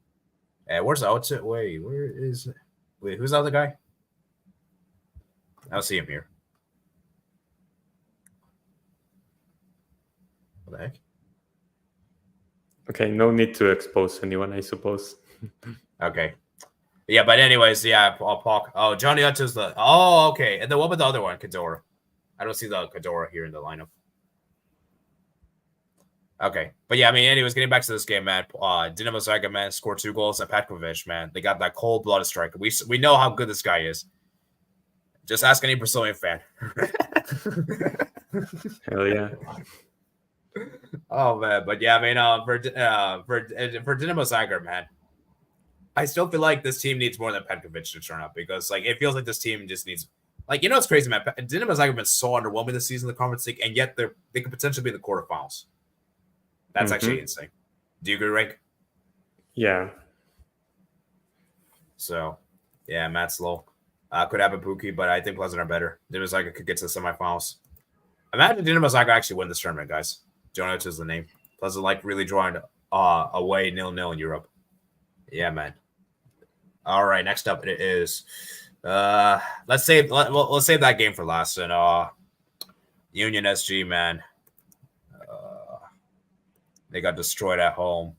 Where's Otto? Wait, who's the other guy? I'll see him here. What the heck? Okay, no need to expose anyone, I suppose. Okay. Yeah, but anyways, yeah, Paul. Oh, Johnny Otto's the. Oh, okay. And then what about the other one, Kadora? I don't see the Kadora here in the lineup. Okay, but yeah, I mean, anyways, getting back to this game, man. Dinamo Zagreb, man, scored 2 goals. And Petkovic, man, they got that cold-blooded striker. We know how good this guy is. Just ask any Brazilian fan. Hell yeah. Oh man, but yeah, I mean, for Dinamo Zagreb, man, I still feel like this team needs more than Petkovic to turn up because, like, it feels like this team just needs, like, it's crazy, man. Dinamo Zagreb have been so underwhelming this season in the Conference League, and yet they could potentially be in the quarterfinals. That's actually insane. Do you agree, Rank? Yeah. So, yeah, Matt Slow could have a Pookie, but I think Pleasant are better. Dinamo Zagreb could get to the semifinals. Imagine Dinamo Zagreb actually win this tournament, guys. Jonas is the name. Pleasant like really drawing away 0-0 in Europe. Yeah, man. All right, next up it is. Let's save that game for last. And Union SG, man. They got destroyed at home.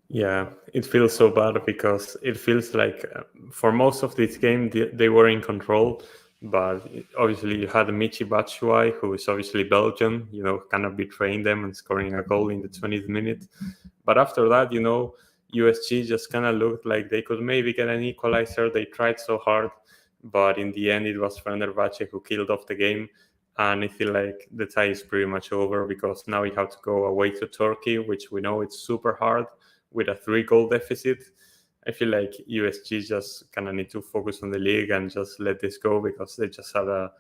Yeah, it feels so bad because it feels like for most of this game they were in control, but obviously you had Michi Batshuayi, who is obviously Belgian, kind of betraying them and scoring a goal in the 20th minute. But after that, USG just kind of looked like they could maybe get an equalizer. They tried so hard, but in the end it was Fenerbahce who killed off the game. And I feel like the tie is pretty much over because now we have to go away to Turkey, which we know it's super hard with a 3-goal deficit. I feel like USG just kind of need to focus on the league and just let this go because they just had a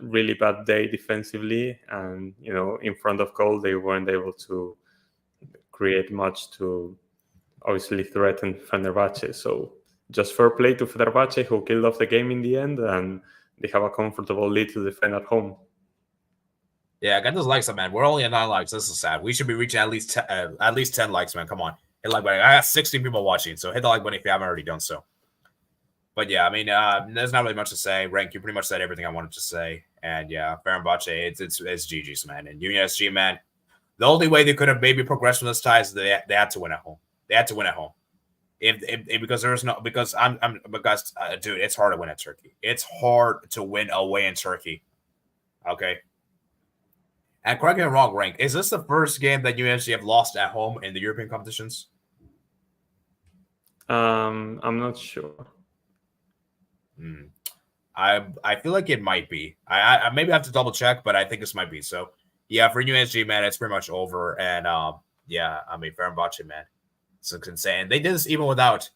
really bad day defensively. And, in front of goal, they weren't able to create much to obviously threaten Fenerbahce. So just fair play to Fenerbahce, who killed off the game in the end, and they have a comfortable lead to defend at home. Yeah, I got those likes up, man. We're only at 9 likes. This is sad. We should be reaching at least 10 likes, man. Come on. Hit like button. I got 16 people watching, so hit the like button if you haven't already done so. But yeah, I mean, there's not really much to say. Rank, you pretty much said everything I wanted to say. And yeah, Fenerbahce, it's GG's, man. And Union SG, man, the only way they could have maybe progressed from this tie is they had to win at home. They had to win at home. Because dude, it's hard to win at Turkey. It's hard to win away in Turkey. Okay. And correct me if I'm wrong, Rank. Is this the first game that you actually have lost at home in the European competitions? I'm not sure. I feel like it might be. I maybe have to double check, but I think this might be. So yeah, for USG, man, it's pretty much over. And yeah, I mean, Fenerbahce, man, it's insane. They did this even without.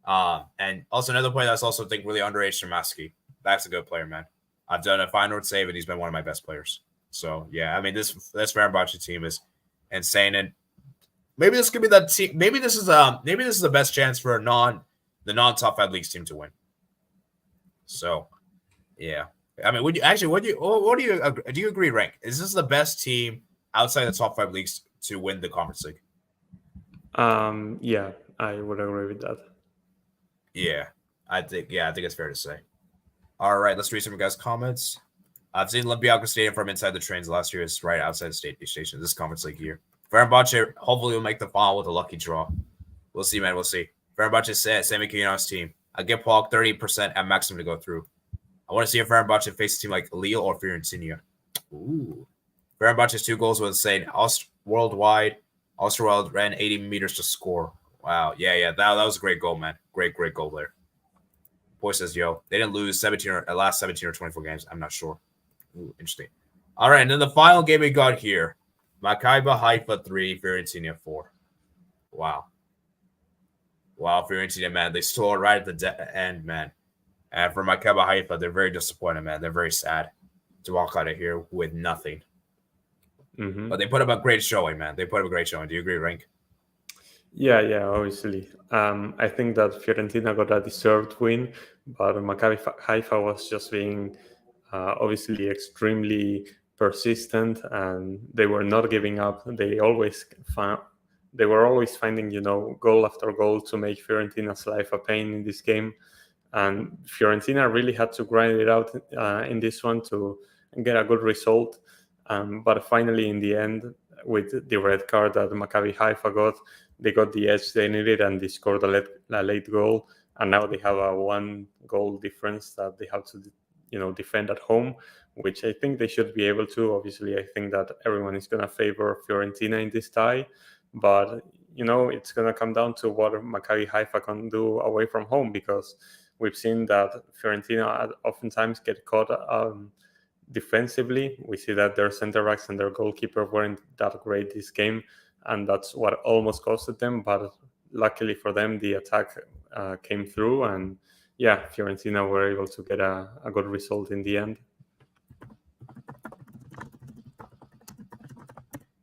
And also another player that's also I think really underage, Shemaski. That's a good player, man. I've done a fine save, and he's been one of my best players. So yeah, I mean this Fenerbahce team is insane, and maybe this could be that team. Maybe this is the best chance for the non top 5 leagues team to win. So yeah, I mean, do you agree, Rank? Is this the best team outside the top 5 leagues to win the Conference League? Yeah, I would agree with that. Yeah, I think it's fair to say. All right, let's read some of you guys' comments. I've seen Olympiacos Stadium from inside the trains last year. It's right outside the station. This Conference League year. Fenerbahce hopefully will make the final with a lucky draw. We'll see, man. We'll see. Fenerbahce said Sami Khedira's team. I give Paul 30% at maximum to go through. I want to see if Fenerbahce face a team like Lille or Fiorentina. Ooh. Fenerbahce's 2 goals was insane. Worldwide, Osterwald ran 80 meters to score. Wow. Yeah. That was a great goal, man. Great goal there. Boy says, yo, they didn't lose 17 or 24 games. I'm not sure. Ooh, interesting. All right, and then the final game we got here. Maccabi Haifa 3, Fiorentina 4. Wow, Fiorentina, man, they scored right at the end, man. And for Maccabi Haifa, they're very disappointed, man. They're very sad to walk out of here with nothing. Mm-hmm. But they put up a great showing, man. They put up a great showing. Do you agree, Rank? Yeah, obviously. I think that Fiorentina got a deserved win, but Maccabi Haifa was just being obviously extremely persistent, and they were not giving up. They were always finding, goal after goal to make Fiorentina's life a pain in this game. And Fiorentina really had to grind it out in this one to get a good result. But finally, in the end, with the red card that Maccabi Haifa got, they got the edge they needed, and they scored a late goal. And now they have a 1-goal difference that they have to, defend at home, which I think they should be able to. Obviously, I think that everyone is going to favor Fiorentina in this tie, but it's going to come down to what Maccabi Haifa can do away from home, because we've seen that Fiorentina oftentimes get caught defensively. We see that their center backs and their goalkeeper weren't that great this game, and that's what almost costed them. But luckily for them, the attack came through, and Fiorentina were able to get a good result in the end.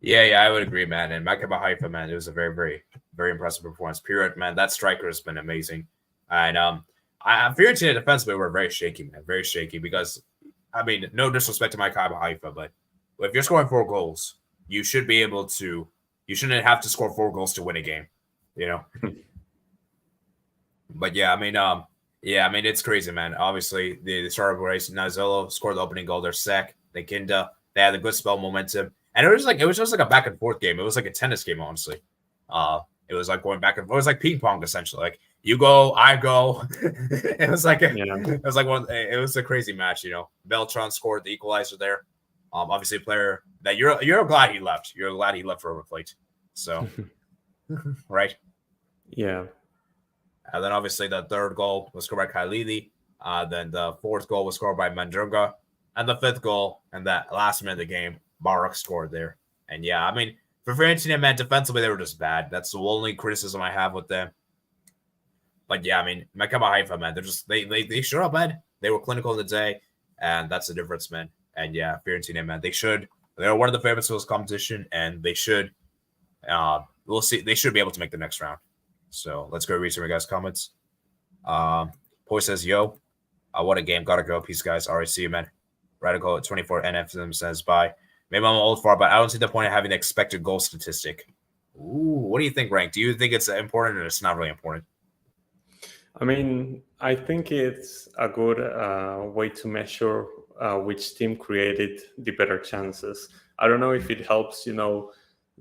Yeah, I would agree, man. And Maccabi Haifa, man, it was a very, very, very impressive performance. Period, man. That striker has been amazing. And Fiorentina defensively were very shaky, man. Very shaky because, no disrespect to Maccabi Haifa, but if you're scoring 4 goals, you should be able to. You shouldn't have to score 4 goals to win a game, But it's crazy, man. Obviously, the start of the race, Nazolo scored the opening goal. They're Sek, they Kinda, they had a good spell momentum, and it was just like a back and forth game. It was like a tennis game, honestly. It was like going back and forth. It was like ping pong, essentially. Like you go, I go. It was like it was a crazy match. Beltran scored the equalizer there. Obviously, a player that you're glad he left. You're glad he left for River Plate. So, right? Yeah. And then obviously the third goal was scored by Khalili. Then the fourth goal was scored by Mandruga. And the fifth goal and that last minute of the game, Barak scored there. And for Fiorentina, man, defensively, they were just bad. That's the only criticism I have with them. But Maccabi Haifa, man, they showed up, man. They were clinical in the day, and that's the difference, man. And Fiorentina, man, they're one of the favorites for this competition, and they should, we'll see, they should be able to make the next round. So let's go read some of your guys' comments. Poy says, yo, what a game. Gotta go. Peace, guys. All right, see you, man. Radical at 24 NFM says, bye. Maybe I'm old for, but I don't see the point of having an expected goal statistic. Ooh, what do you think, Rank? Do you think it's important or it's not really important? I think it's a good way to measure which team created the better chances. I don't know if it helps,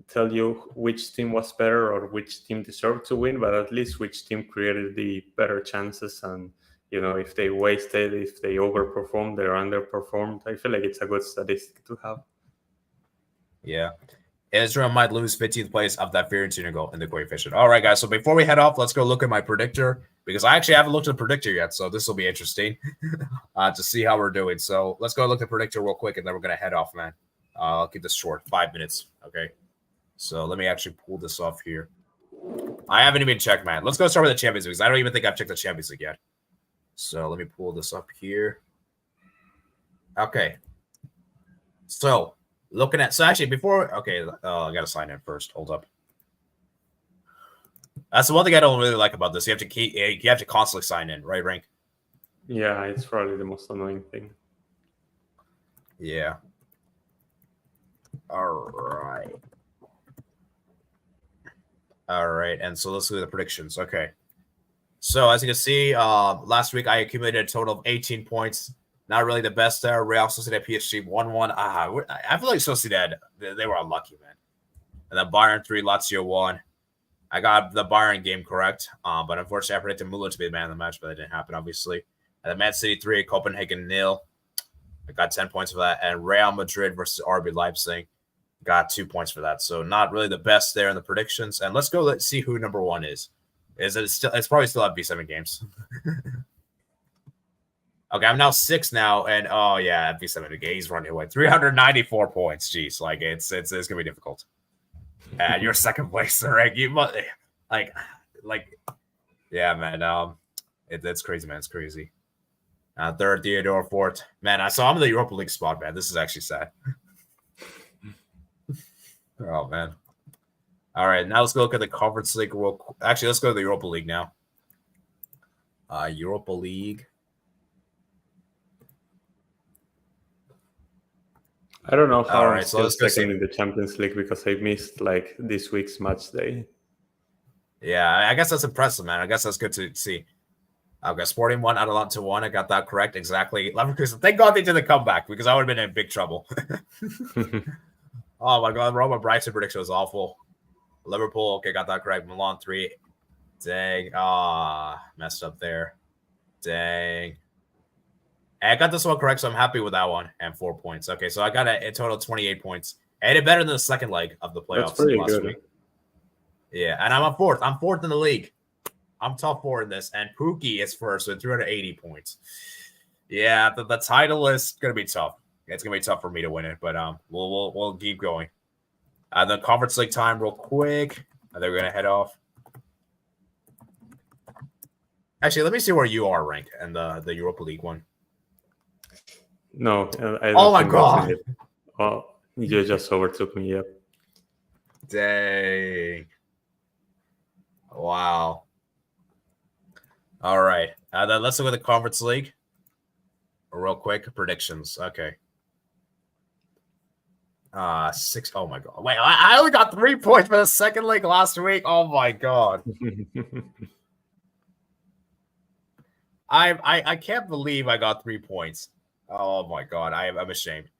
tell you which team was better or which team deserved to win, but at least which team created the better chances. And, if they wasted, if they overperformed, they're underperformed. I feel like it's a good statistic to have. Yeah. Israel might lose 15th place of that Fiorentina goal in the coefficient. All right, guys. So before we head off, let's go look at my predictor, because I actually haven't looked at the predictor yet. So this will be interesting to see how we're doing. So let's go look at the predictor real quick, and then we're going to head off, man. I'll keep this short, 5 minutes. Okay. So let me actually pull this off here. I haven't even checked, man. Let's go start with the Champions League, because I don't even think I've checked the Champions League yet. So let me pull this up here. Okay. So looking at, actually before, okay, I got to sign in first. Hold up. That's the one thing I don't really like about this. You have to constantly sign in, right, Rank? Yeah, it's probably the most annoying thing. Yeah. All right. And so let's do the predictions. Okay. So as you can see, last week I accumulated a total of 18 points. Not really the best there. Real Sociedad PSG 1-1. I feel like Sociedad, they were unlucky, man. And then Bayern 3, Lazio 1. I got the Bayern game correct, but unfortunately I predicted Müller to be the man of the match, but that didn't happen, obviously. And then Man City 3, Copenhagen 0. I got 10 points for that. And Real Madrid versus RB Leipzig. Got 2 points for that. So not really the best there in the predictions. And let's see who number 1 is. It's probably still at B7 games. Okay, I'm now 6 now, and oh yeah, FC Barcelona, he's running away. 394 points. Jeez, like it's gonna be difficult. And you're second place, right? You must yeah, man. That's crazy, man. It's crazy. Third, Theodore. Fourth, man. I'm in the Europa League spot, man. This is actually sad. Oh man. All right, now let's go look at the Conference League. Actually, let's go to the Europa League now. Europa League. I don't know how I'm still second in the Champions League because I missed like this week's match day. Yeah, I guess that's impressive, man. I guess that's good to see. Okay, Sporting 1, Atalanta 1. I got that correct exactly. Leverkusen, thank God they did the comeback because I would have been in big trouble. Oh my God, Roma Brighton prediction was awful. Liverpool, okay, got that correct. Milan 3. Dang, messed up there. Dang. I got this one correct, so I'm happy with that one. And 4 points. Okay, so I got a total of 28 points. I did better than the second leg of the playoffs. That's pretty good. Week. Yeah, and I'm fourth. I'm fourth in the league. I'm top 4 in this, and Pookie is first with 380 points. Yeah, the title is gonna be tough. It's gonna be tough for me to win it, but we'll keep going. The Conference League time, real quick. They're gonna head off. Actually, let me see where you are ranked in the Europa League one. No, I don't. Oh my God! Oh, you just overtook me. Yep. Dang! Wow. All right. Then let's look at the Conference League. Real quick, predictions. Okay. 6. Oh my God! Wait, I only got 3 points for the second leg last week. Oh my God! I can't believe I got 3 points. Oh my God! I'm ashamed.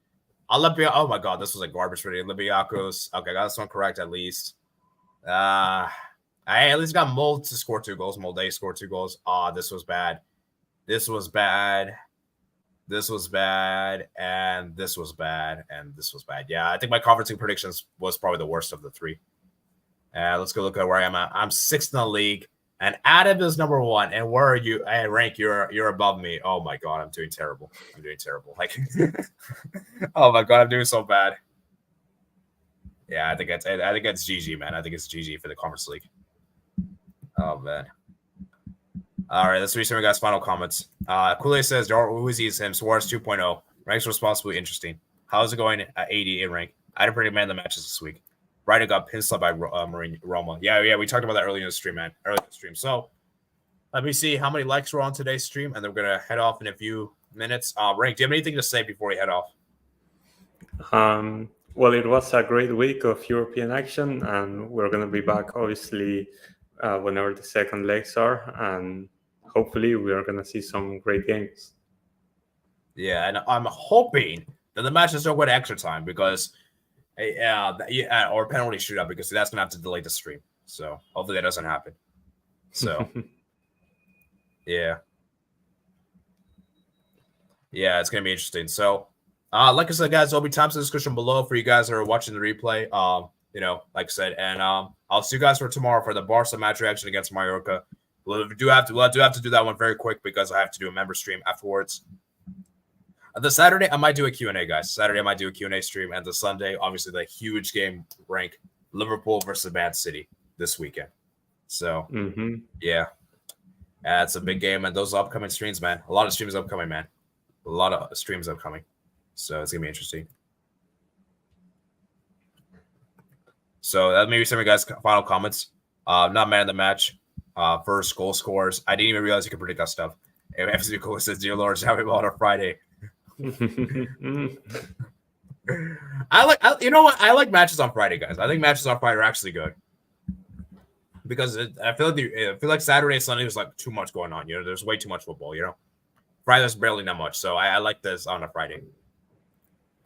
Olympia. Oh my God! This was a garbage rating. Olympiacos. Okay, I got this one correct at least. I at least got Mold to score 2 goals. Molde scored 2 goals. This was bad. This was bad. This was bad. And this was bad. And this was bad. Yeah, I think my conferencing predictions was probably the worst of the 3. Let's go look at where I am at. I'm 6th in the league. And Adam is number 1. And where are you? Hey, Rank, you're above me. Oh my God, I'm doing terrible. Like, oh my God, I'm doing so bad. Yeah, I think it's GG, man. I think it's GG for the Conference League. Oh man. All right, let's read some of you guys' final comments. Kool-Aid says Uzi is him. Suarez 2.0. Ranks responsibly interesting. How's it going at 80 in rank? I didn't predict man the matches this week. Ryder got pin sub by Roma. Yeah, we talked about that earlier in the stream, man. So let me see how many likes were on today's stream, and then we're gonna head off in a few minutes. Rank, do you have anything to say before we head off? Well, it was a great week of European action, and we're gonna be back, obviously, whenever the second legs are, and hopefully we are going to see some great games. Yeah, and I'm hoping that the matches don't go to extra time because, or penalty shootout because that's going to have to delay the stream. So hopefully that doesn't happen. So, yeah, it's going to be interesting. So, like I said, guys, there'll be times in the description below for you guys that are watching the replay. Like I said, and I'll see you guys for tomorrow for the Barca match reaction against Mallorca. We'll have to do that one very quick because I have to do a member stream afterwards. The Saturday, I might do a Q&A, guys. Saturday, I might do a Q&A stream. And the Sunday, obviously, the huge game rank, Liverpool versus Man City this weekend. So, yeah. It's a big game. And those upcoming streams, man. A lot of streams upcoming, man. A lot of streams upcoming. So, it's going to be interesting. So, that may be some of you guys' final comments. Not man of the match. First goal scores. I didn't even realize you could predict that stuff. And FC Barcelona says, "Dear Lord, shall we on a Friday?" You know what? I like matches on Friday, guys. I think matches on Friday are actually good because I feel like Saturday and Sunday was like too much going on. You know, there's way too much football. You know, Friday's barely that much. So I like this on a Friday.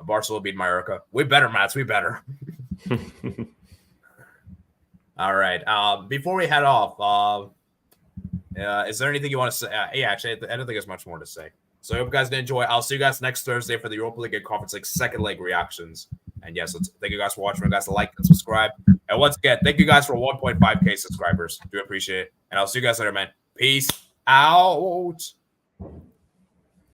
Barcelona beat Mallorca. We better, Mats. We better. All right. Before we head off, is there anything you want to say? Yeah, actually, I don't think there's much more to say. So I hope you guys did enjoy. I'll see you guys next Thursday for the Europa League and Conference League second leg reactions. And yes, thank you guys for watching. Guys, to like and subscribe. And once again, thank you guys for 1.5K subscribers. Do appreciate it. And I'll see you guys later, man. Peace out.